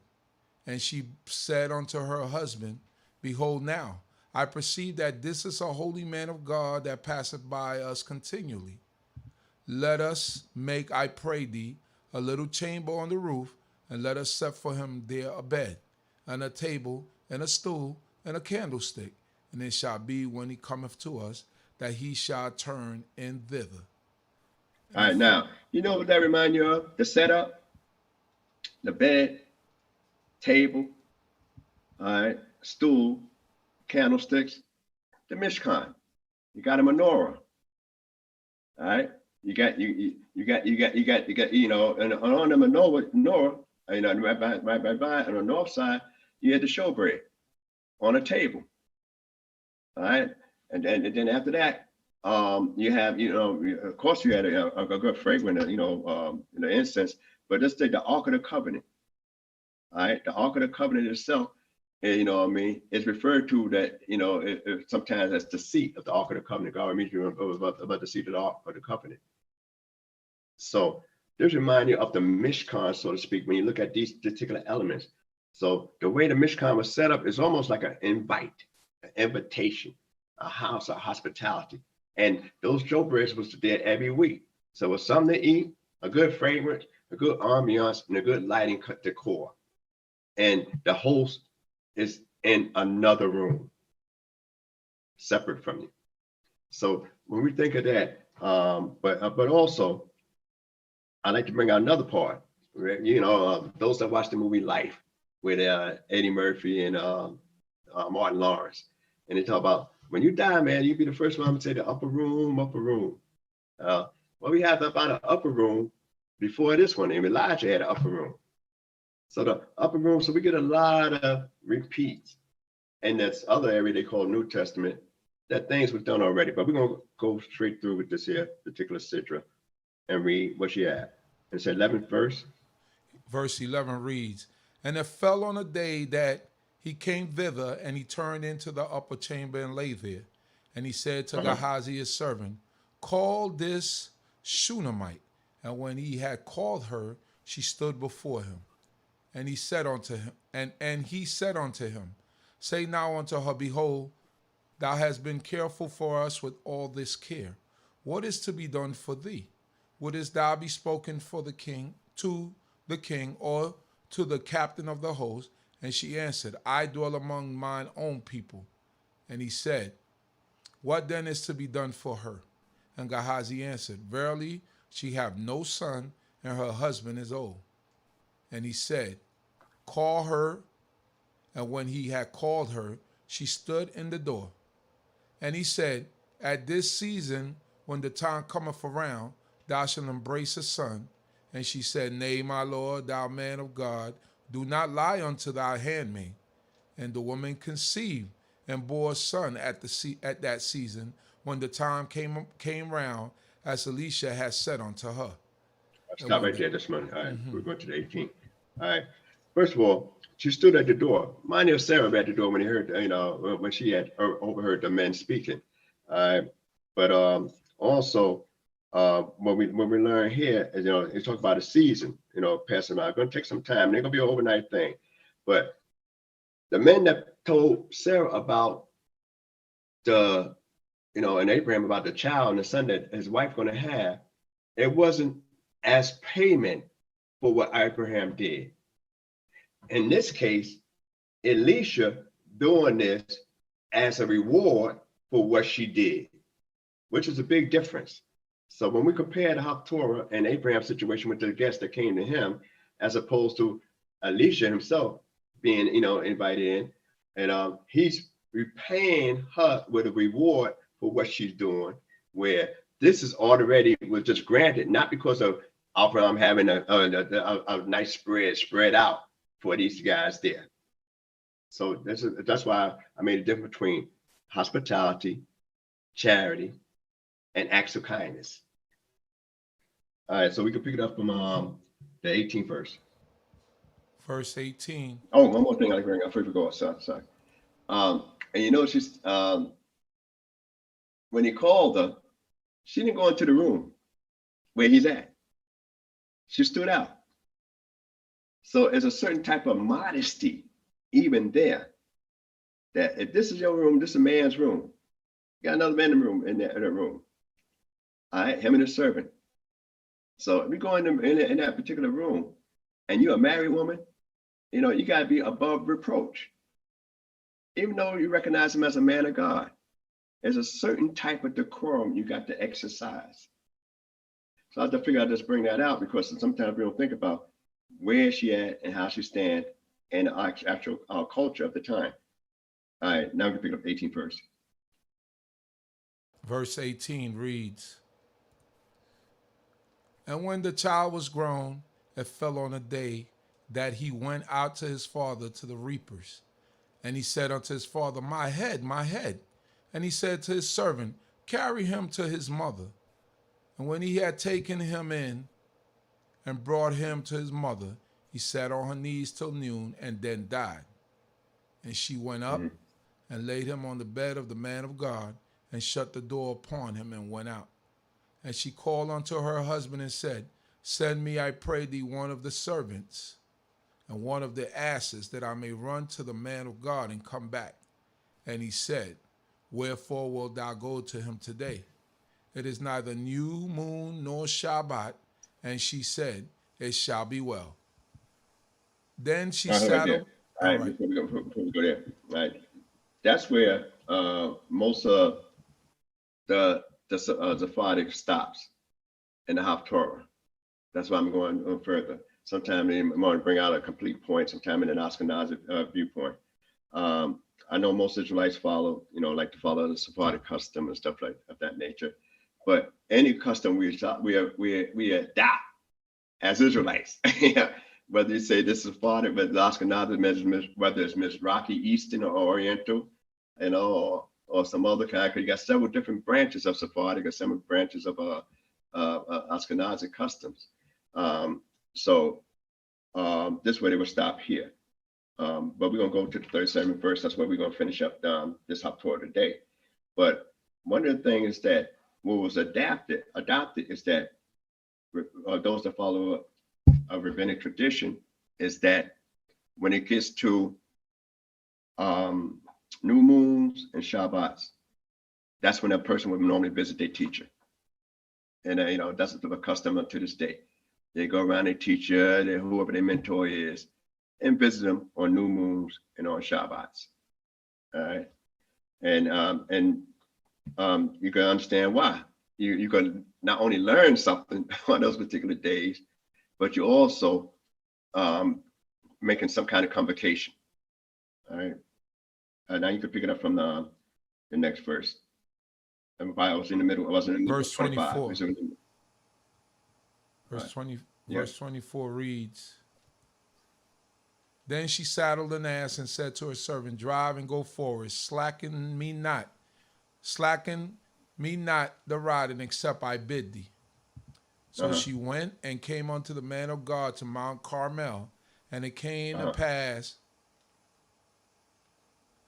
And she said unto her husband, Behold now, I perceive that this is a holy man of God that passeth by us continually. Let us make, I pray thee, a little chamber on the roof, and let us set for him there a bed, and a table, and a stool, and a candlestick. And it shall be when he cometh to us, that he shall turn in thither. All right, now, you know what that reminds you of? The setup, the bed, table, all right, stool, candlesticks, the Mishkan. You got a menorah, all right. You got, and on the menorah, right by on the north side, you had the showbread on a table, all right. And then after that, you have, of course, you had a good fragrance, the incense. But let's take the Ark of the Covenant. All right, the Ark of the Covenant itself, you know what I mean, is referred to that, you know, sometimes as the seat of the Ark of the Covenant. God means you about the seat of the Ark of the Covenant. So this reminds you of the Mishkan, so to speak, when you look at these particular elements. So the way the Mishkan was set up is almost like an invite, an invitation, a house, a hospitality. And those showbreads was there every week. So it was something to eat, a good fragrance, a good ambiance, and a good lighting decor. And the host is in another room, separate from you. So when we think of that, but also, I like to bring out another part. Right? You know, those that watch the movie Life with Eddie Murphy and Martin Lawrence, and they talk about when you die, man, you be the first one to say the upper room, upper room. Well, we have about an upper room before this one. And Elijah had an upper room. So the upper room, so we get a lot of repeats. And that's other area they call New Testament, that things was done already. But we're going to go straight through with this here particular Sidra and read what she had. It's 11th verse. Verse 11 reads, "And it fell on a day that he came thither, and he turned into the upper chamber and lay there. And he said to Gehazi his servant, Call this Shunammite. And when he had called her, she stood before him. And he said unto him, and he said unto him, Say now unto her, Behold, thou hast been careful for us with all this care. What is to be done for thee? Wouldest thou be spoken for the king, to the king, or to the captain of the host? And she answered, I dwell among mine own people. And he said, What then is to be done for her? And Gehazi answered, Verily, she have no son, and her husband is old. And he said, Call her. And when he had called her, she stood in the door. And he said, At this season, when the time cometh around, thou shalt embrace a son. And she said, Nay, my lord, thou man of God, do not lie unto thy handmaid. And the woman conceived and bore a son at that season, when the time came round, as Elisha had said unto her." Stop right there this morning. All right, we're going to the 18th. All right. First of all, she stood at the door. Mind you, Sarah at the door when he heard, you know, when she had overheard the men speaking. All right. But also, when we learn here, you know, it's talking about a season, you know, passing by. It's going to take some time. It's going to be an overnight thing. But the men that told Sarah about the, you know, and Abraham about the child and the son that his wife going to have, it wasn't as payment for what Abraham did. In this case, Elisha doing this as a reward for what she did, which is a big difference. So when we compare the Haftarah and Abraham's situation with the guests that came to him, as opposed to Elisha himself being, you know, invited in, and he's repaying her with a reward for what she's doing, where this is already was just granted, not because of Abraham having a nice spread out for these guys there. So that's why I made a difference between hospitality, charity, and acts of kindness. All right, so we can pick it up from the 18th verse. Verse 18. Oh, one more thing I bring up. I forgot. Sorry. And you know, she's when he called her, she didn't go into the room where he's at. She stood out. So there's a certain type of modesty even there, that if this is your room, this is a man's room. You got another man in the room, in that room. All right, him and his servant. So if you go in that particular room and you're a married woman, you know, you got to be above reproach. Even though you recognize him as a man of God, there's a certain type of decorum you got to exercise. So I have to figure out, just bring that out, because sometimes we don't think about where she at and how she stand in the actual culture of the time. All right, now we can pick up 18th verse. Verse 18 reads, And when the child was grown, it fell on a day that he went out to his father to the reapers. And he said unto his father, My head, my head. And he said to his servant, Carry him to his mother. And when he had taken him in and brought him to his mother, He sat on her knees till noon and then died. And she went up and laid him on the bed of the man of God and shut the door upon him and went out. And she called unto her husband and said, Send me, I pray thee, one of the servants and one of the asses, that I may run to the man of God and come back. And he said, Wherefore wilt thou go to him today? It is neither new moon nor Shabbat. And she said, It shall be well. Then she saddled. All right, before we go there, right? That's where most of the Sephardic stops in the Haftarah. That's why I'm going further. Sometimes they want to bring out a complete point, sometimes in an Ashkenazi viewpoint. I know most Israelites follow, like to follow the Sephardic custom and stuff like of that nature. But any custom we adopt as Israelites, whether you say this is Sephardic, but the Ashkenazi, whether it's Mizrahi, Eastern, or Oriental, or some other kind, because you got several different branches of Sephardic or several branches of Ashkenazi customs. This way they will stop here. But we're going to go to the 37th verse. That's where we're going to finish up this Haftarah today. But one of the things is that what was adopted is that those that follow a rabbinic tradition is that when it gets to new moons and Shabbats, that's when a person would normally visit their teacher. And that's a custom to this day. They go around their teacher, whoever their mentor is, and visit them on new moons and on Shabbats. All right. And you can understand why. You can not only learn something on those particular days, but you're also making some kind of convocation. All right. Now you can pick it up from the next verse. I was in the middle. I was in verse 24. Verse 24 reads, Then she saddled an ass and said to her servant, Drive and go forward, slacken me not the riding, except I bid thee. So she went and came unto the man of God to Mount Carmel, and it came to pass.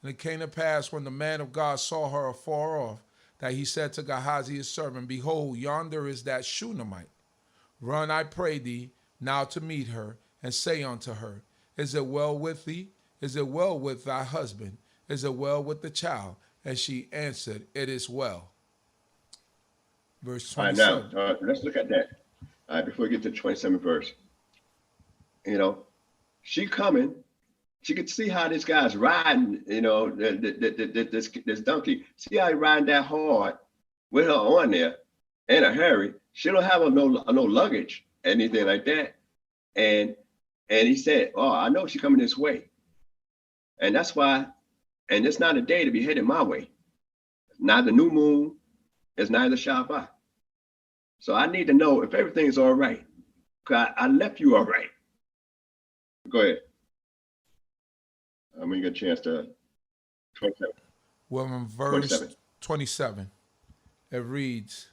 And it came to pass when the man of God saw her afar off, that he said to Gehazi his servant, Behold, yonder is that Shunammite. Run, I pray thee, now to meet her, and say unto her, Is it well with thee? Is it well with thy husband? Is it well with the child? And she answered, It is well. Verse 27. All right, now, let's look at that. All right, before we get to the 27th verse. She coming. She could see how this guy's riding, this donkey. See how he riding that hard with her on there in a hurry. She don't have no luggage, anything like that. And he said, Oh, I know she's coming this way. And that's why, and it's not a day to be headed my way. Neither new moon, it's neither Shabbat. So I need to know if everything is all right. Because I left you all right. Go ahead. I'm going to get a chance to 27. Well, in verse 27, it reads,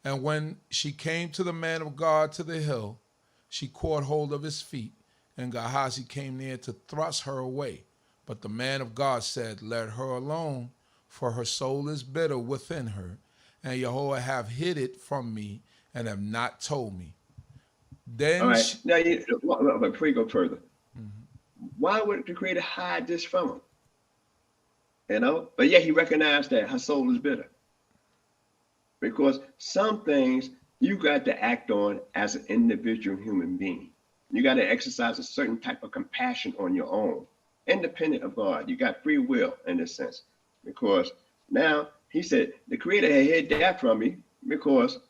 And when she came to the man of God to the hill, she caught hold of his feet, and Gehazi came near to thrust her away. But the man of God said, Let her alone, for her soul is bitter within her, and Yehovah have hid it from me, and have not told me. Then all right. Now, before you go further, why would the Creator hide this from him? But yet he recognized that her soul is bitter. Because some things you got to act on as an individual human being. You got to exercise a certain type of compassion on your own, independent of God. You got free will in this sense. Because now he said, the Creator had hid that from me because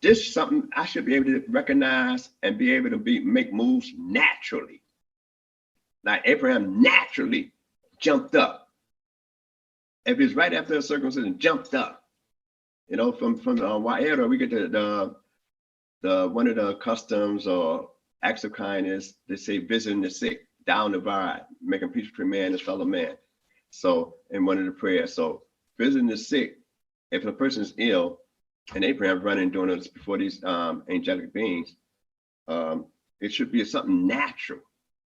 this is something I should be able to recognize and be able to make moves naturally. Like Abraham naturally jumped up. If it's right after the circumcision, jumped up. From Wayera, we get the one of the customs or acts of kindness. They say visiting the sick, down the vine, making peace between man and his fellow man. So in one of the prayers, so visiting the sick, if a person is ill, and Abraham running doing this before these angelic beings, It should be something natural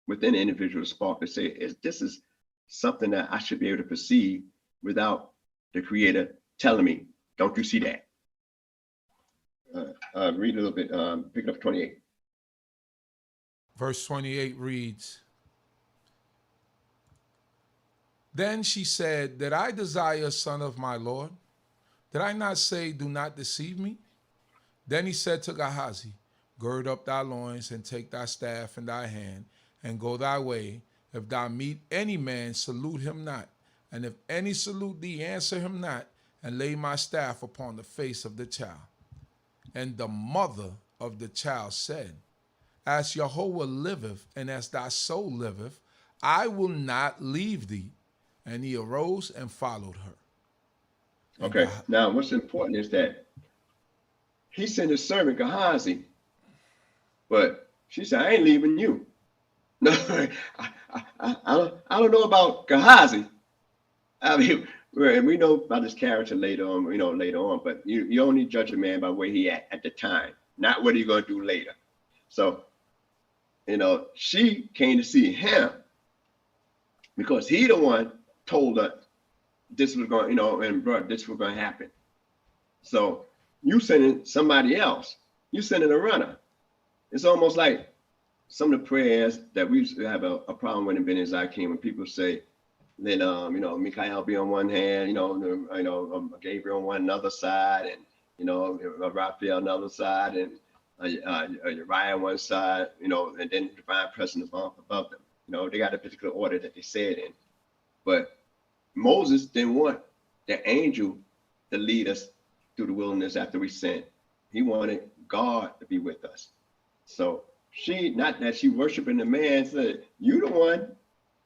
within the individual spark to say, this is something that I should be able to perceive without the Creator telling me, don't you see that? Read a little bit, pick up 28. Verse 28 reads, Then she said, Did I desire a son of my Lord? Did I not say, do not deceive me? Then he said to Gehazi, Gird up thy loins and take thy staff in thy hand and go thy way. If thou meet any man, salute him not. And if any salute thee, answer him not, and lay my staff upon the face of the child. And the mother of the child said, As Jehovah liveth, and as thy soul liveth, I will not leave thee. And he arose and followed her. Okay, now what's important is that he sent his servant Gehazi, but she said, I ain't leaving you. No, I don't know about Gehazi. I mean, we know about his character later on, but you only judge a man by where he at the time, not what he's going to do later. So, she came to see him because he the one told her this was going, and brought this was going to happen. So you sending somebody else, you sending a runner. It's almost like some of the prayers that we used to have a problem with in BINAH came when people say, let Michael be on one hand, Gabriel on one other side, and Raphael on the other side, and Uriah on one side, and then divine presence above them. They got a particular order that they said in. But Moses didn't want the angel to lead us through the wilderness after we sinned. He wanted God to be with us. So she, not that she worshiping the man, said, you the one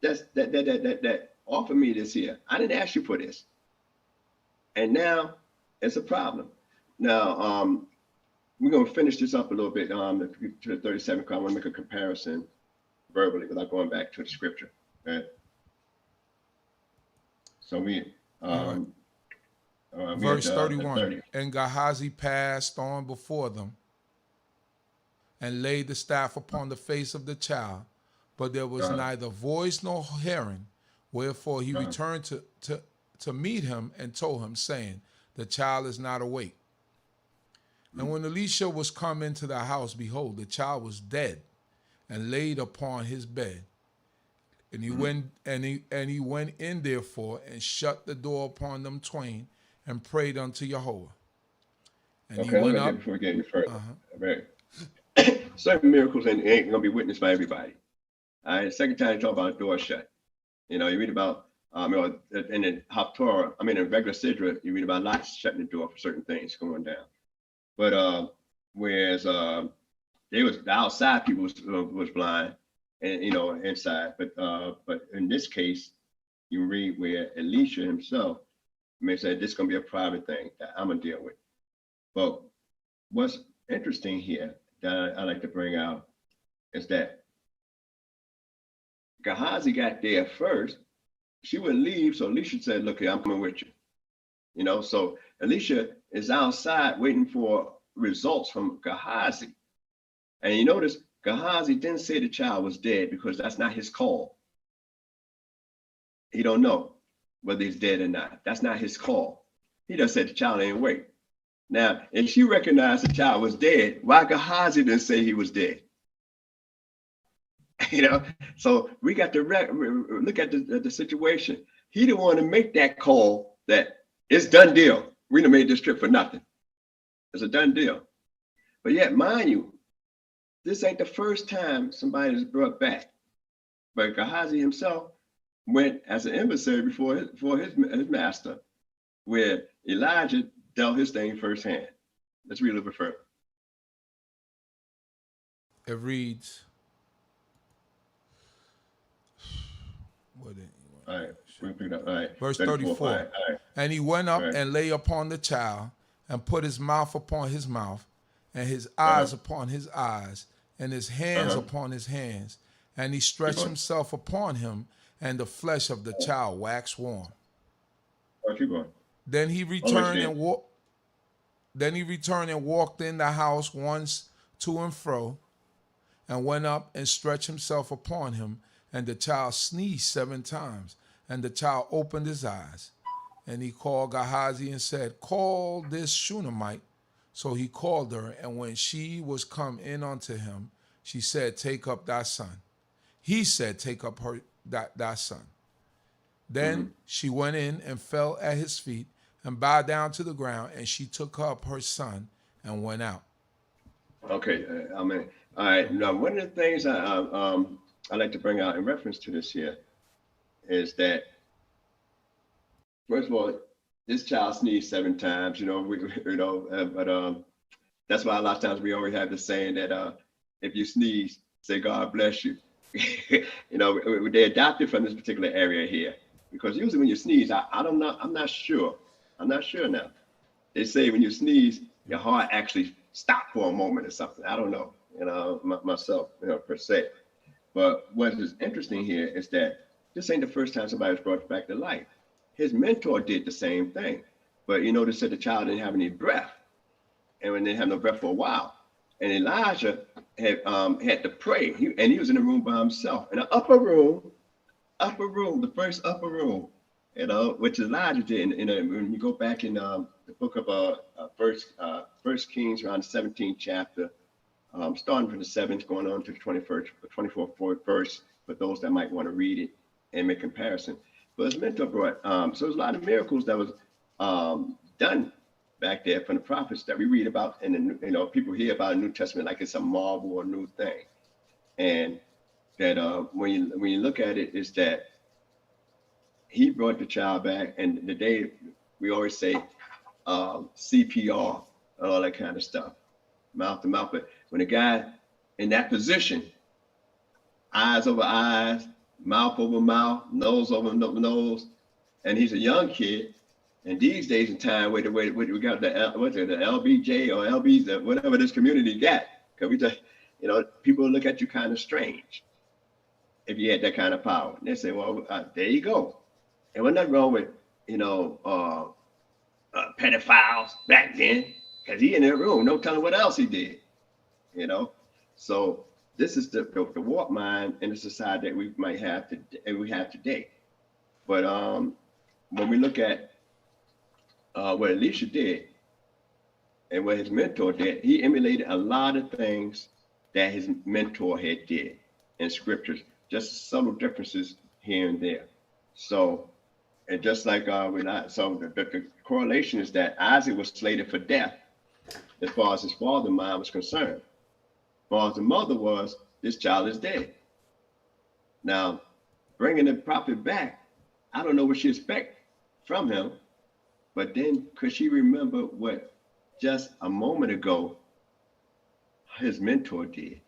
that offered me this here. I didn't ask you for this. And now it's a problem. Now, we're going to finish this up a little bit to the 37th. I want to make a comparison verbally without going back to the scripture. Okay? So verse 31, and Gehazi passed on before them and laid the staff upon the face of the child, but there was neither voice nor hearing. Wherefore he returned to meet him and told him, saying, the child is not awake. And when Elisha was come into the house, behold, the child was dead and laid upon his bed. And he went in therefore and shut the door upon them twain and prayed unto Jehovah. And he went up. Before we get any further, right? Certain miracles ain't going to be witnessed by everybody. All right, second time you talk about a door shut. You read about in the Haftarah, in regular Sidra, you read about lots shutting the door for certain things going down. But whereas they was the outside people was blind, and inside. But in this case, you read where Elisha himself may say this is gonna be a private thing that I'm gonna deal with. But what's interesting here that I like to bring out is that Gehazi got there first. She wouldn't leave, so Elisha said, look here, I'm coming with you. So Elisha is outside waiting for results from Gehazi. And you notice Gehazi didn't say the child was dead because that's not his call. He don't know whether he's dead or not. That's not his call. He just said the child ain't awake. Now, if she recognized the child was dead, why Gehazi didn't say he was dead? So we got to look at the situation. He didn't want to make that call that it's done deal. We done made this trip for nothing. It's a done deal. But yet, mind you, this ain't the first time somebody is brought back. But Gehazi himself went as an emissary before his master, where Elijah dealt his thing firsthand. Let's read a little bit further. It reads, all right, we pick it up. All right, verse 34. All right. And he went up and lay upon the child and put his mouth upon his mouth and his eyes upon his eyes and his hands upon his hands. And he stretched himself upon him, and the flesh of the child waxed warm. Keep going. Then he returned and walked in the house once to and fro, and went up and stretched himself upon him, and the child sneezed 7 times, and the child opened his eyes. And he called Gehazi and said, Call this Shunammite. So he called her, and when she was come in unto him, she said, Take up thy son. He said, Take up thy son. Then she went in and fell at his feet and bowed down to the ground, and she took up her son and went out. Okay, amen. All right. Now, one of the things I like to bring out in reference to this here is that, first of all, this child sneezed 7 times. But that's why a lot of times we always have the saying that if you sneeze, say God bless you. They adopted from this particular area here, because usually when you sneeze, I'm not sure now. They say when you sneeze, your heart actually stops for a moment or something. I don't know, myself, per se. But what is interesting here is that this ain't the first time somebody was brought back to life. His mentor did the same thing, but they said the child didn't have any breath, and when they didn't have no breath for a while, and Elijah had to pray, and he was in the room by himself in the upper room, the first upper room, which Elijah did. When you go back in the book of First Kings, around the 17th chapter, starting from the 7th, going on to the 24th verse, for those that might want to read it and make comparison. But his mentor brought, so there's a lot of miracles that was done back there from the prophets that we read about, and people hear about in the New Testament like it's a marvel or new thing. And that when you look at it, is that he brought the child back, and the day we always say CPR and all that kind of stuff, mouth to mouth. But when a guy in that position, eyes over eyes, mouth over mouth, nose over nose, and he's a young kid. And these days in time, we got the LBJ or LBs, whatever this community got, because we just, people look at you kind of strange if you had that kind of power. And they say, well, there you go. And wasn't nothing wrong with, pedophiles back then, because he in that room, no telling what else he did, So this is the warped mind in the society that we might have today. But when we look at what Elisha did and what his mentor did, he emulated a lot of things that his mentor had did in scriptures, just subtle differences here and there. So, and just like the correlation is that Isaac was slated for death as far as his father's mind was concerned. As far as the mother was, this child is dead. Now, bringing the prophet back, I don't know what she expect from him, but then could she remember what just a moment ago his mentor did?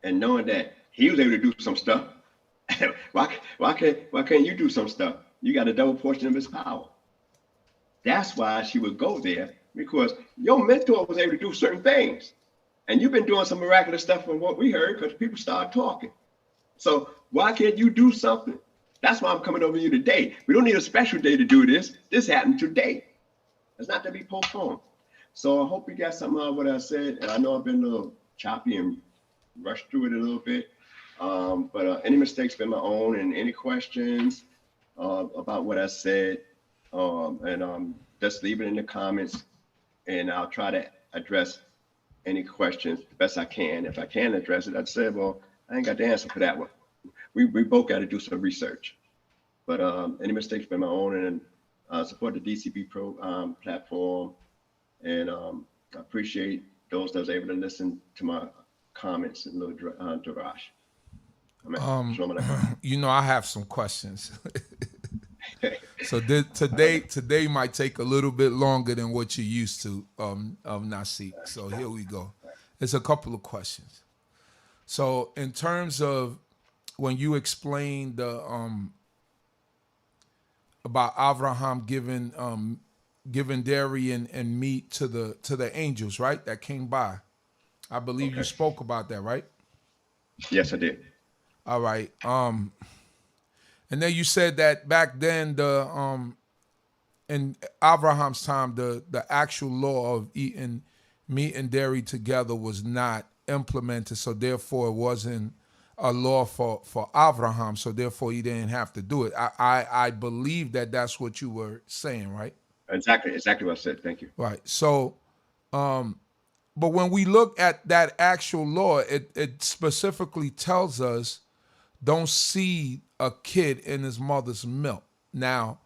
And knowing that he was able to do some stuff, why can't you do some stuff? You got a double portion of his power. That's why she would go there, because your mentor was able to do certain things. And you've been doing some miraculous stuff from what we heard, because people started talking. So why can't you do something? That's why I'm coming over you today. We don't need a special day to do this. This happened today. It's not to be postponed. So I hope you got something out of what I said. And I know I've been a little choppy and rushed through it a little bit. But any mistakes been my own, and any questions about what I said, just leave it in the comments, and I'll try to address any questions the best I can. If I can address it, I'd say, well, I ain't got the answer for that one. We both got to do some research. But any mistakes been my own, and support the D.C.B. platform. And I appreciate those that was able to listen to my comments and little Darash. I have some questions. So today might take a little bit longer than what you're used to, Nasik. So here we go. It's a couple of questions. So in terms of when you explained the about Abraham giving dairy and meat to the angels, right? That came by. I believe you spoke about that, right? Yes, I did. All right. And then you said that back then in Abraham's time, the actual law of eating meat and dairy together was not implemented, so therefore it wasn't a law for Abraham, so therefore he didn't have to do it. I believe that that's what you were saying, right? Exactly what I said. Thank you. Right. So, but when we look at that actual law, it specifically tells us don't seed a kid in his mother's milk. Now,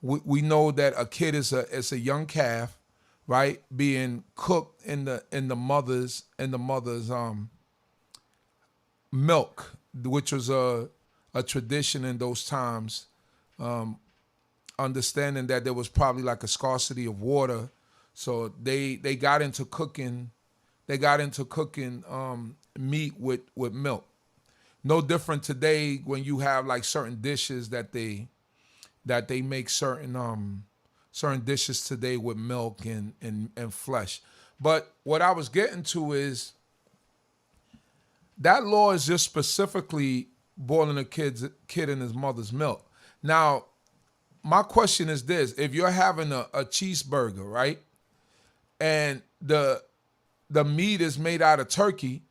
we know that a kid is a young calf, right, being cooked in the mother's milk, which was a tradition in those times. Understanding that there was probably like a scarcity of water, so they got into cooking. They got into cooking meat with milk. No different today when you have like certain dishes that they make certain dishes today with milk and flesh. But what I was getting to is that law is just specifically boiling a kid in his mother's milk. Now, my question is this: if you're having a cheeseburger, right, and the meat is made out of turkey,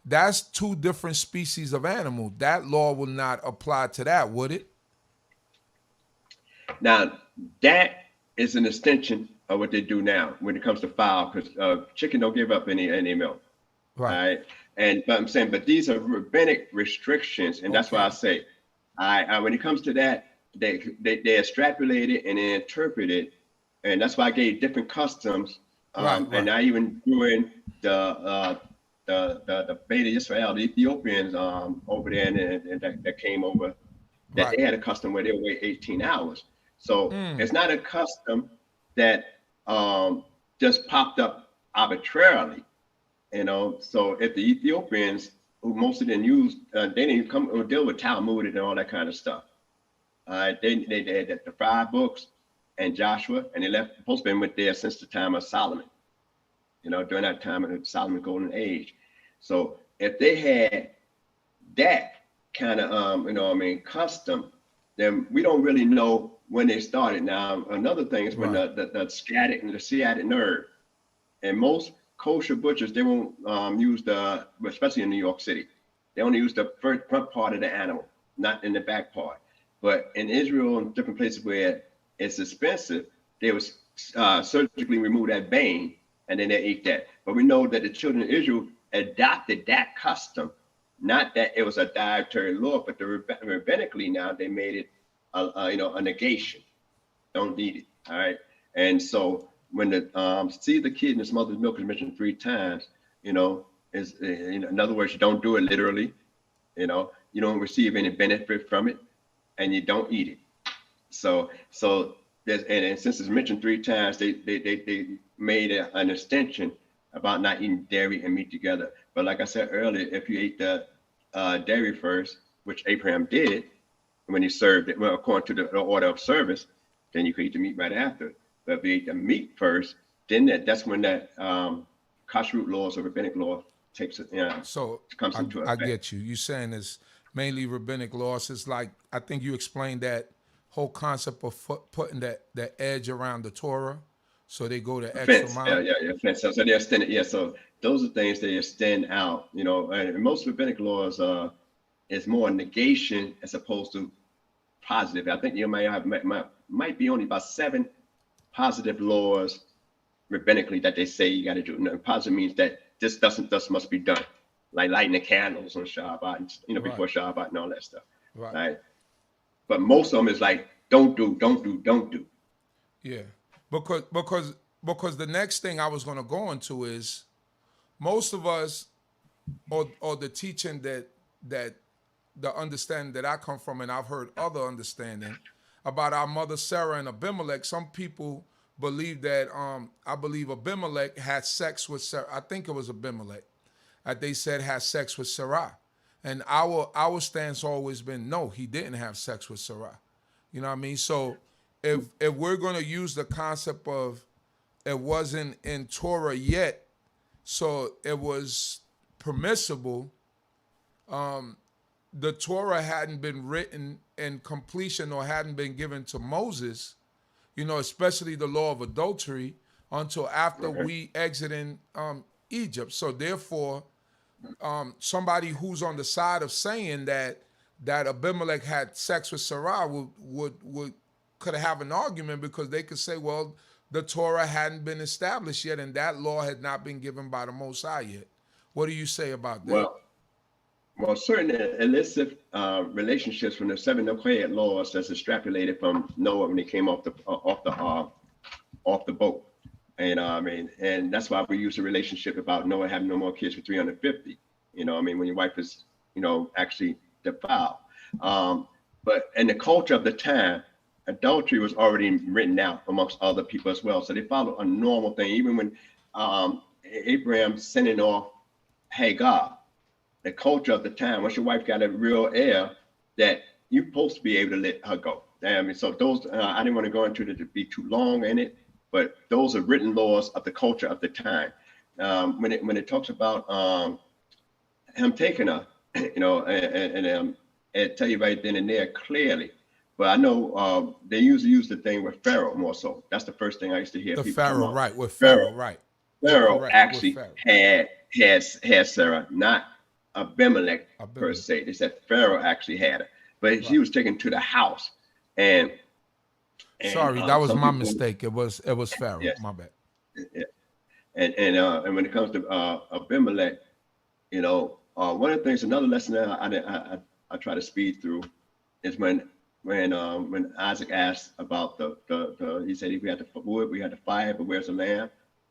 that's two different species of animal. That law will not apply to that, would it? Now, that is an extension of what they do now when it comes to fowl, because chicken don't give up any milk. Right. But I'm saying, but these are rabbinic restrictions, and that's why I say, when it comes to that, they extrapolate it and they interpret it, and that's why I gave different customs. And I even threw in the Beta Yisrael, the Ethiopians over there, and that came over, that they had a custom where they would wait 18 hours. So it's not a custom that just popped up arbitrarily, you know. So if the Ethiopians, who most of them used, they didn't come or deal with Talmud and all that kind of stuff. They had the 5 books and Joshua, and they left the postman went there since the time of Solomon, you know, during that time of the Solomon Golden Age. So if they had that kind of, custom, then we don't really know when they started. Now, another thing is when the sciatic nerve, and most kosher butchers, they won't use especially in New York City, they only use the front part of the animal, not in the back part. But in Israel and different places where it's expensive, they would surgically remove that vein and then they eat that. But we know that the children of Israel adopted that custom, not that it was a dietary law, but rabbinically now they made it a negation. Don't eat it. All right. And so when see the kid in his mother's milk is mentioned 3 times, in other words, you don't do it literally, you don't receive any benefit from it, and you don't eat it. So there's, and since it's mentioned 3 times, they made an extension about not eating dairy and meat together. But like I said earlier, if you ate the dairy first, which Abraham did when he served it, well, according to the order of service, then you could eat the meat right after. But if you eat the meat first, then that's when that kashrut laws or rabbinic law comes into effect. I get you. You're saying it's mainly rabbinic laws. It's like, I think you explained that whole concept of putting that edge around the Torah, so they go the extra mile. Yeah, fence. So they extend it. Yeah, so those are things they extend out. And most rabbinic laws is more negation as opposed to positive. I think you might be only about 7 positive laws rabbinically that they say you got to do. No, positive means that this must be done, like lighting the candles on Shabbat, before Shabbat and all that stuff. Right. But most of them is like, don't do. Yeah, because the next thing I was going to go into is most of us, or the teaching that the understanding that I come from, and I've heard other understanding about our mother Sarah and Abimelech. Some people believe that I believe Abimelech had sex with Sarah. I think it was Abimelech that they said had sex with Sarah. And our stance always been, no, he didn't have sex with Sarah. You know what I mean? So if we're going to use the concept of it wasn't in Torah yet, so it was permissible, the Torah hadn't been written in completion or hadn't been given to Moses, especially the law of adultery, until after we exited Egypt. So therefore, somebody who's on the side of saying that Abimelech had sex with Sarah would could have an argument, because they could say, well, the Torah hadn't been established yet, and that law had not been given by the Most High yet. What do you say about that? Well, certain illicit relationships from the 7 Noahide laws that's extrapolated from Noah when he came off the boat, and and that's why we use a relationship about Noah having no more kids for 350. When your wife is actually defiled. But in the culture of the time, adultery was already written out amongst other people as well. So they followed a normal thing. Even when Abraham sending off Hagar, the culture of the time, once your wife got a real heir, that you're supposed to be able to let her go. So those, I didn't want to go into it to be too long in it, but those are written laws of the culture of the time. When it talks about him taking her, and tell you right then and there clearly. But I know they usually use the thing with Pharaoh more so. That's the first thing I used to hear. The people Pharaoh, right? With Pharaoh, right? Pharaoh Correct, actually Pharaoh. had Sarah, not Abimelech per se. They said Pharaoh actually had her, but she was taken to the house. And sorry, that was my mistake. It was Pharaoh. Yes. My bad. Yeah. And when it comes to Abimelech, one of the things, another lesson that I try to speed through is when Isaac asked about he said, if we had the wood, we had the fire, but where's the lamb?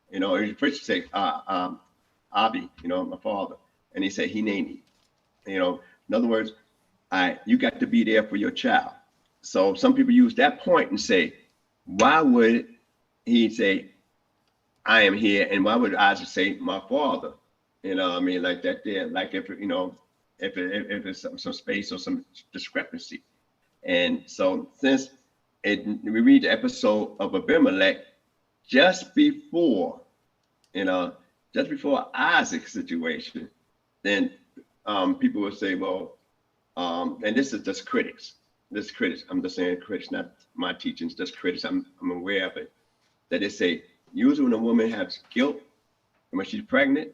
He first say, Abi, my father. And he said, Hineni. In other words, you got to be there for your child. So some people use that point and say, why would he say, I am here? And why would Isaac say, my father? Like that there, like if it's some space or some discrepancy. And so since we read the episode of Abimelech just before Isaac's situation, then people would say, well, and this is just critics. I'm just saying critics, not my teachings, just critics. I'm aware of it. That they say, usually when a woman has guilt, and when she's pregnant,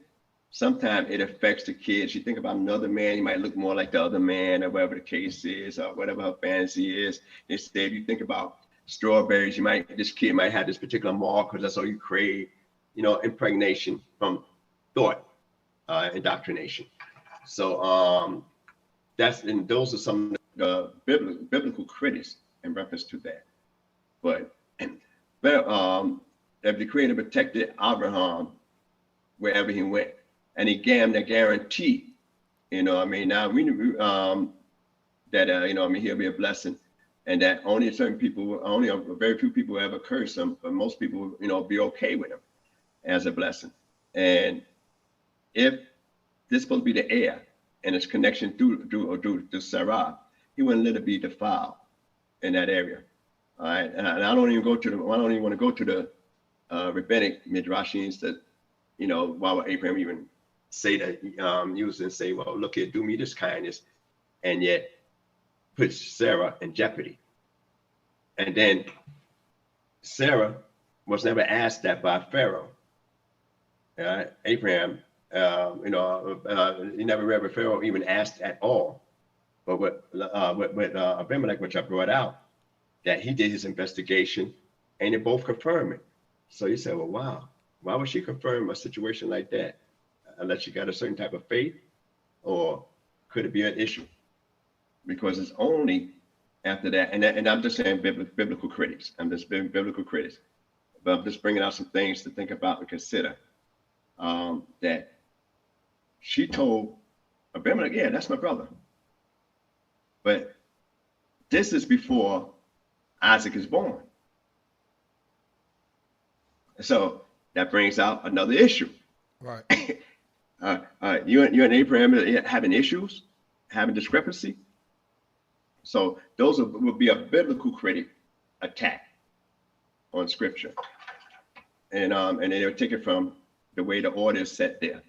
sometimes it affects the kid. She think about another man, he might look more like the other man, or whatever the case is, or whatever her fantasy is. Instead, if you think about strawberries, this kid might have this particular mark, because that's all you crave, impregnation from thought, indoctrination. So those are some of the biblical critics in reference to that. But if the Creator protected Abraham wherever he went, and he gave him the guarantee, now we that he'll be a blessing, and that only very few people will ever curse him, but most people be okay with him as a blessing. And if this is supposed to be the heir and its connection through Sarah, he wouldn't let it be defiled in that area. All right, and I don't even want to go to the rabbinic midrashins that why would Abraham even say that, use and say, well, look here, do me this kindness, and yet put Sarah in jeopardy. And then Sarah was never asked that by Pharaoh. Abraham, he never read what Pharaoh even asked at all. But with Abimelech, which I brought out, that he did his investigation, and they both confirmed it. So you say, well, wow, why would she confirm a situation like that? Unless she got a certain type of faith, or could it be an issue? Because it's only after that, and I'm just saying biblical critics. I'm just being biblical critics, but I'm just bringing out some things to think about and consider. That she told Abimelech, yeah, that's my brother. But this is before Isaac is born. So that brings out another issue. Right. You and Abraham are having issues, having discrepancy. So those would be a biblical critic attack on scripture. And they would take it from the way the order is set there.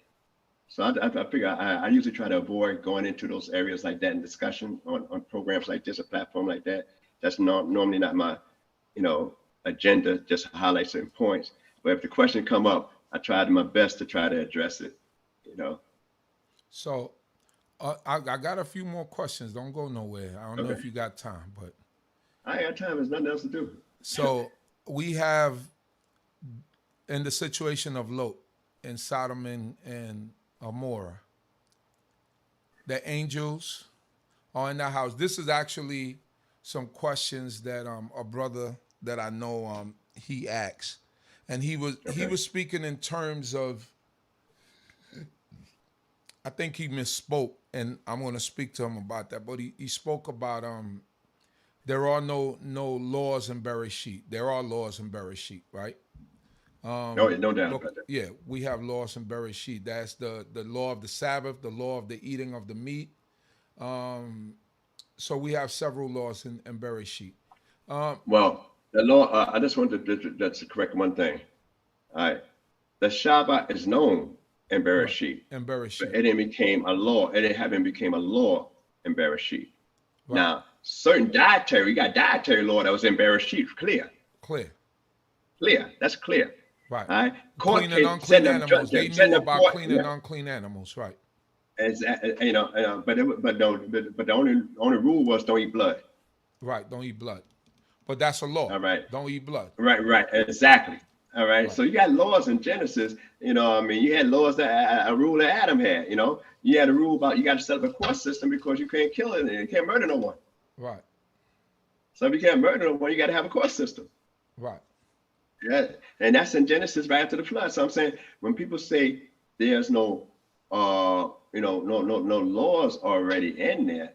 So I figure I usually try to avoid going into those areas like that in discussion on programs like this, a platform like that. That's normally not my, agenda, just to highlight certain points. But if the question come up, I tried my best to try to address it, So I got a few more questions. Don't go nowhere. I don't know Okay. if you got time, but I ain't got time. There's nothing else to do. so we have in the situation of Lot and Sodom and Gomorrah, the angels are in the house. This is actually some questions that a brother that I know he asked, and he Okay. was speaking in terms of, I think he misspoke, and I'm going to speak to him about that. But he spoke about there are no laws in Bereshit. There are laws in Bereshit, right? No doubt Look, about that. yeah, we have laws in Bereshit. That's the law of the Sabbath, the law of the eating of the meat. So we have several laws in Bereshit. Well, the law. I just wanted to correct one thing. All right. The Shabbat is known in Right. Bereshit, In but Bereshit. it didn't became a law. It didn't haven't became a law in Bereshit. Right. Now, certain dietary, you got dietary law that was in Bereshit, clear. That's clear. Right. All right. Court Clean and case, unclean animals. They knew about court. clean Yeah. and unclean animals. Right. But the only rule was don't eat blood. Right. Don't eat blood. But that's a law. All right. Don't eat blood. Right, exactly. All right. Right. So you got laws in Genesis, you had laws that a rule that Adam had, you had a rule about you got to set up a court system because you can't kill it and you can't murder no one. Right. So if you can't murder no one, you got to have a court system. Right. Yeah. And that's in Genesis right after the flood. So I'm saying when people say there's no no laws already in there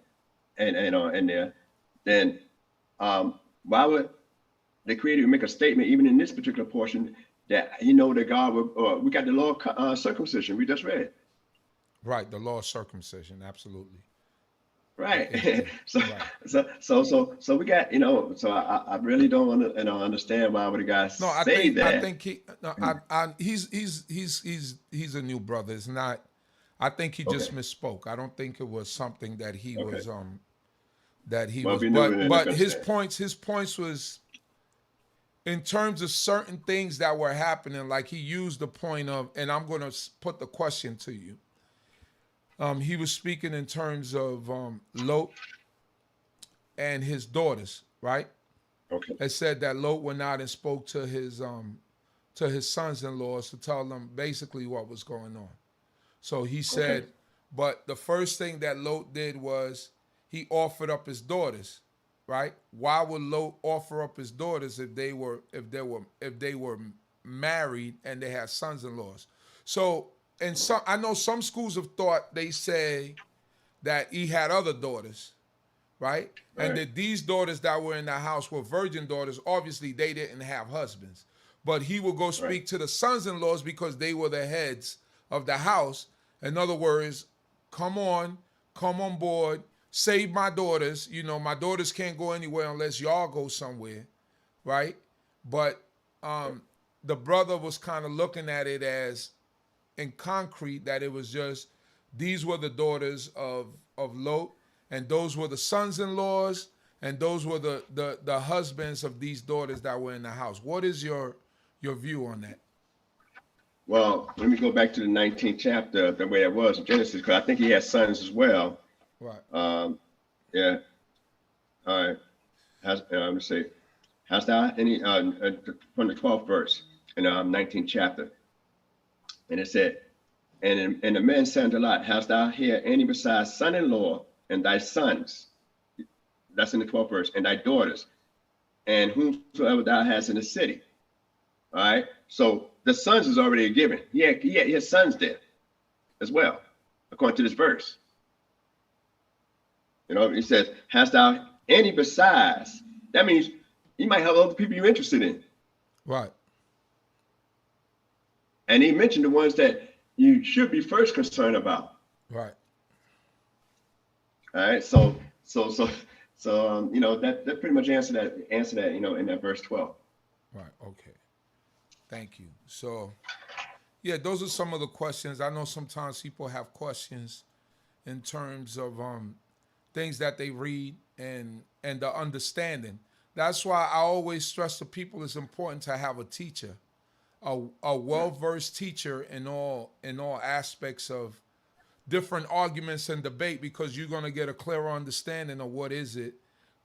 then why would the Creator make a statement, even in this particular portion, that that God would, we got the law of circumcision, we just read. Right, the law of circumcision, absolutely. Right. So we got, so I really don't want to understand why would the guy say that. I think he's a new brother. It's not. I think he just misspoke. I don't think it was something that he was But his points was in terms of certain things that were happening. Like he used the point of, and I'm going to put the question to you. He was speaking in terms of Lot and his daughters, right? Okay. It said that Lot went out and spoke to his sons-in-laws to tell them basically what was going on. So he said, but the first thing that Lot did was he offered up his daughters, right? Why would Lot offer up his daughters if they were married and they had sons-in-laws? So, and some, I know some schools of thought, they say that he had other daughters, right? And that these daughters that were in the house were virgin daughters. Obviously, they didn't have husbands. But he would go speak to the sons-in-laws because they were the heads of the house. In other words, come on board, save my daughters. My daughters can't go anywhere unless y'all go somewhere, right? But the brother was kind of looking at it as in concrete that it was just these were the daughters of Lot, and those were the sons-in-laws, and those were the husbands of these daughters that were in the house. What is your view on that? Well, let me go back to the 19th chapter, the way it was in Genesis, because I think he had sons as well. Right. Yeah. All right. Let me say, hast thou any from the 12th verse in the 19th chapter, and it said, and the man said unto Lot, hast thou here any besides son-in-law and thy sons? That's in the 12th verse, and thy daughters, and whomsoever thou hast in the city. All right. So the sons is already given. He had sons there as well, according to this verse. He says, hast thou any besides? That means you might have other people you're interested in. Right. And he mentioned the ones that you should be first concerned about. Right. All right. So that pretty much answer that, in that verse 12. Right. Okay. Thank you. So, yeah, those are some of the questions. I know sometimes people have questions in terms of things that they read and the understanding. That's why I always stress to people it's important to have a teacher, a well-versed teacher in all aspects of different arguments and debate, because you're going to get a clearer understanding of what is it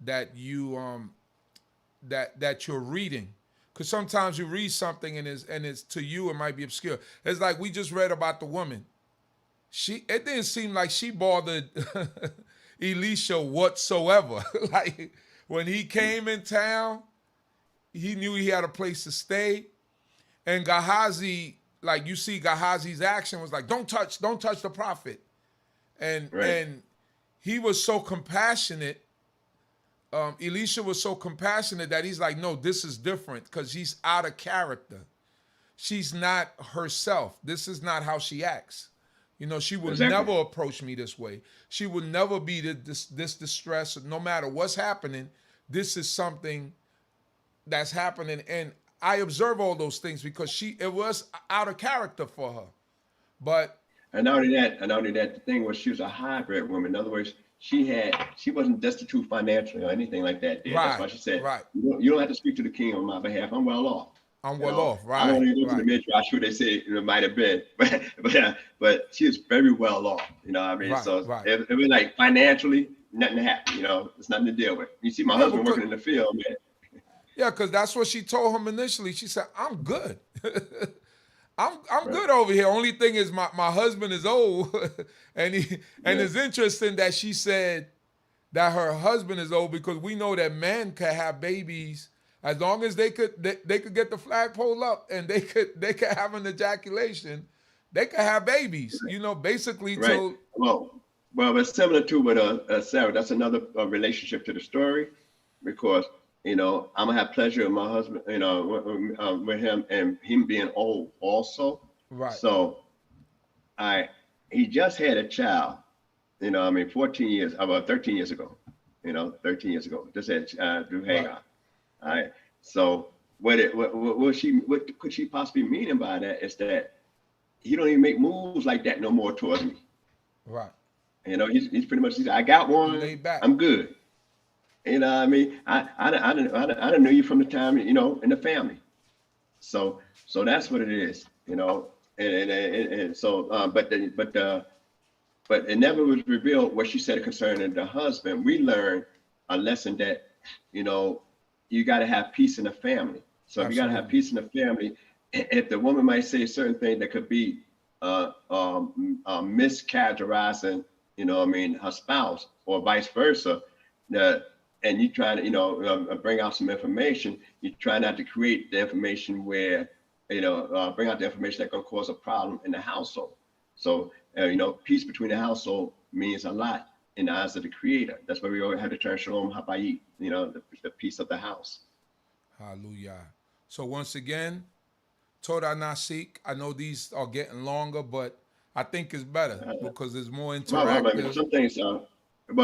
that you that you're reading. Because sometimes you read something and it's to you it might be obscure. It's like we just read about the woman. It didn't seem like she bothered Elisha whatsoever. Like when he came in town, he knew he had a place to stay. And Gehazi, like you see Gehazi's action was like, don't touch the prophet. And he was so compassionate. Elisha was so compassionate that he's like, no, this is different, because she's out of character. She's not herself. This is not how she acts. You know, she would never approach me this way. She would never be this distress. No matter what's happening, this is something that's happening. And I observe all those things because it was out of character for her. But and not only that, the thing was she was a hybrid woman. In other words, she wasn't destitute financially or anything like that. Right. That's why she said, you don't have to speak to the king on my behalf. I'm well off. I'm well off, right? I don't even go to the Midrash where they say it might have been, but she is very well off. You know what I mean? Right, so it was like financially, nothing happened. You know, it's nothing to deal with. You see my husband working in the field, man. Yeah, because that's what she told him initially. She said, I'm good. I'm good over here. Only thing is my husband is old. and it's interesting that she said that her husband is old, because we know that men can have babies as long as they could get the flagpole up and they could have an ejaculation. They could have babies, you know, basically. Right. Well, it's similar to with Sarah. That's another relationship to the story, because you know, I'm gonna have pleasure with my husband, you know, with him, and him being old also. Right. So he just had a child, you know, I mean, 13 years ago, you know, 13 years ago, just had through Hagar. Right. All right. So what could she possibly mean by that is that he don't even make moves like that no more towards me. Right. You know, he's pretty much, I got one, I'm good. You know what I mean? I didn't know you from the time, you know, in the family. So that's what it is, you know. And so, but it never was revealed what she said concerning the husband. We learned a lesson that, you know, you got to have peace in the family. So if you got to have peace in the family, if the woman might say a certain thing that could be mischaracterizing, you know, I mean, her spouse or vice versa, and you try to, you know, bring out some information, you try not to create the information where, you know, bring out the information that can cause a problem in the household. So, you know, peace between the household means a lot in the eyes of the Creator. That's why we always have the term Shalom Habayit, you know, the peace of the house. Hallelujah. So once again, Torah Nasik, I know these are getting longer, but I think it's better because there's more interactive. Well, some things, well,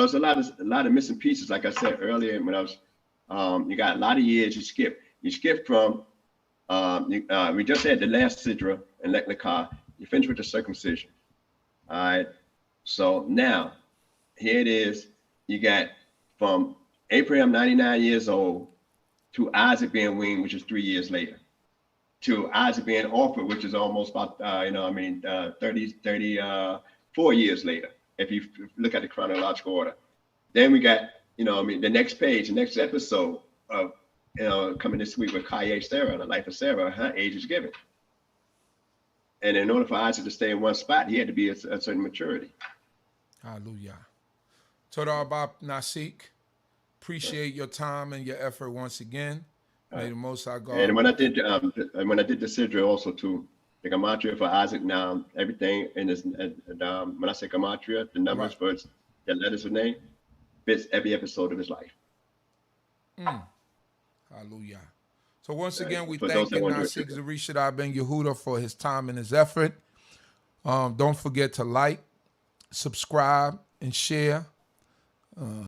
there's a lot of missing pieces. Like I said earlier, when I was, you got a lot of years you skip. You skip from, we just had the last Sidra and Leklikah. You finish with the circumcision. All right. So now, here it is. You got from Abraham 99 years old to Isaac being weaned, which is 3 years later, to Isaac being offered, which is almost about, 34 years later, if you look at the chronological order. Then we got, the next page, the next episode of, coming this week with Sarah, the life of Sarah, her age is given. And in order for Isaac to stay in one spot, he had to be a certain maturity. Hallelujah. Toda Abba Nasik, appreciate your time and your effort once again. May the Most High God. And when I did the Sidra also too, the gematria for Isaac now, everything in his, when I say gematria, the numbers for the letters of name, fits every episode of his life. Hallelujah. So once again, we thank Nasik Zurishaddai ben Yehudah for his time and his effort. Don't forget to like, subscribe, and share.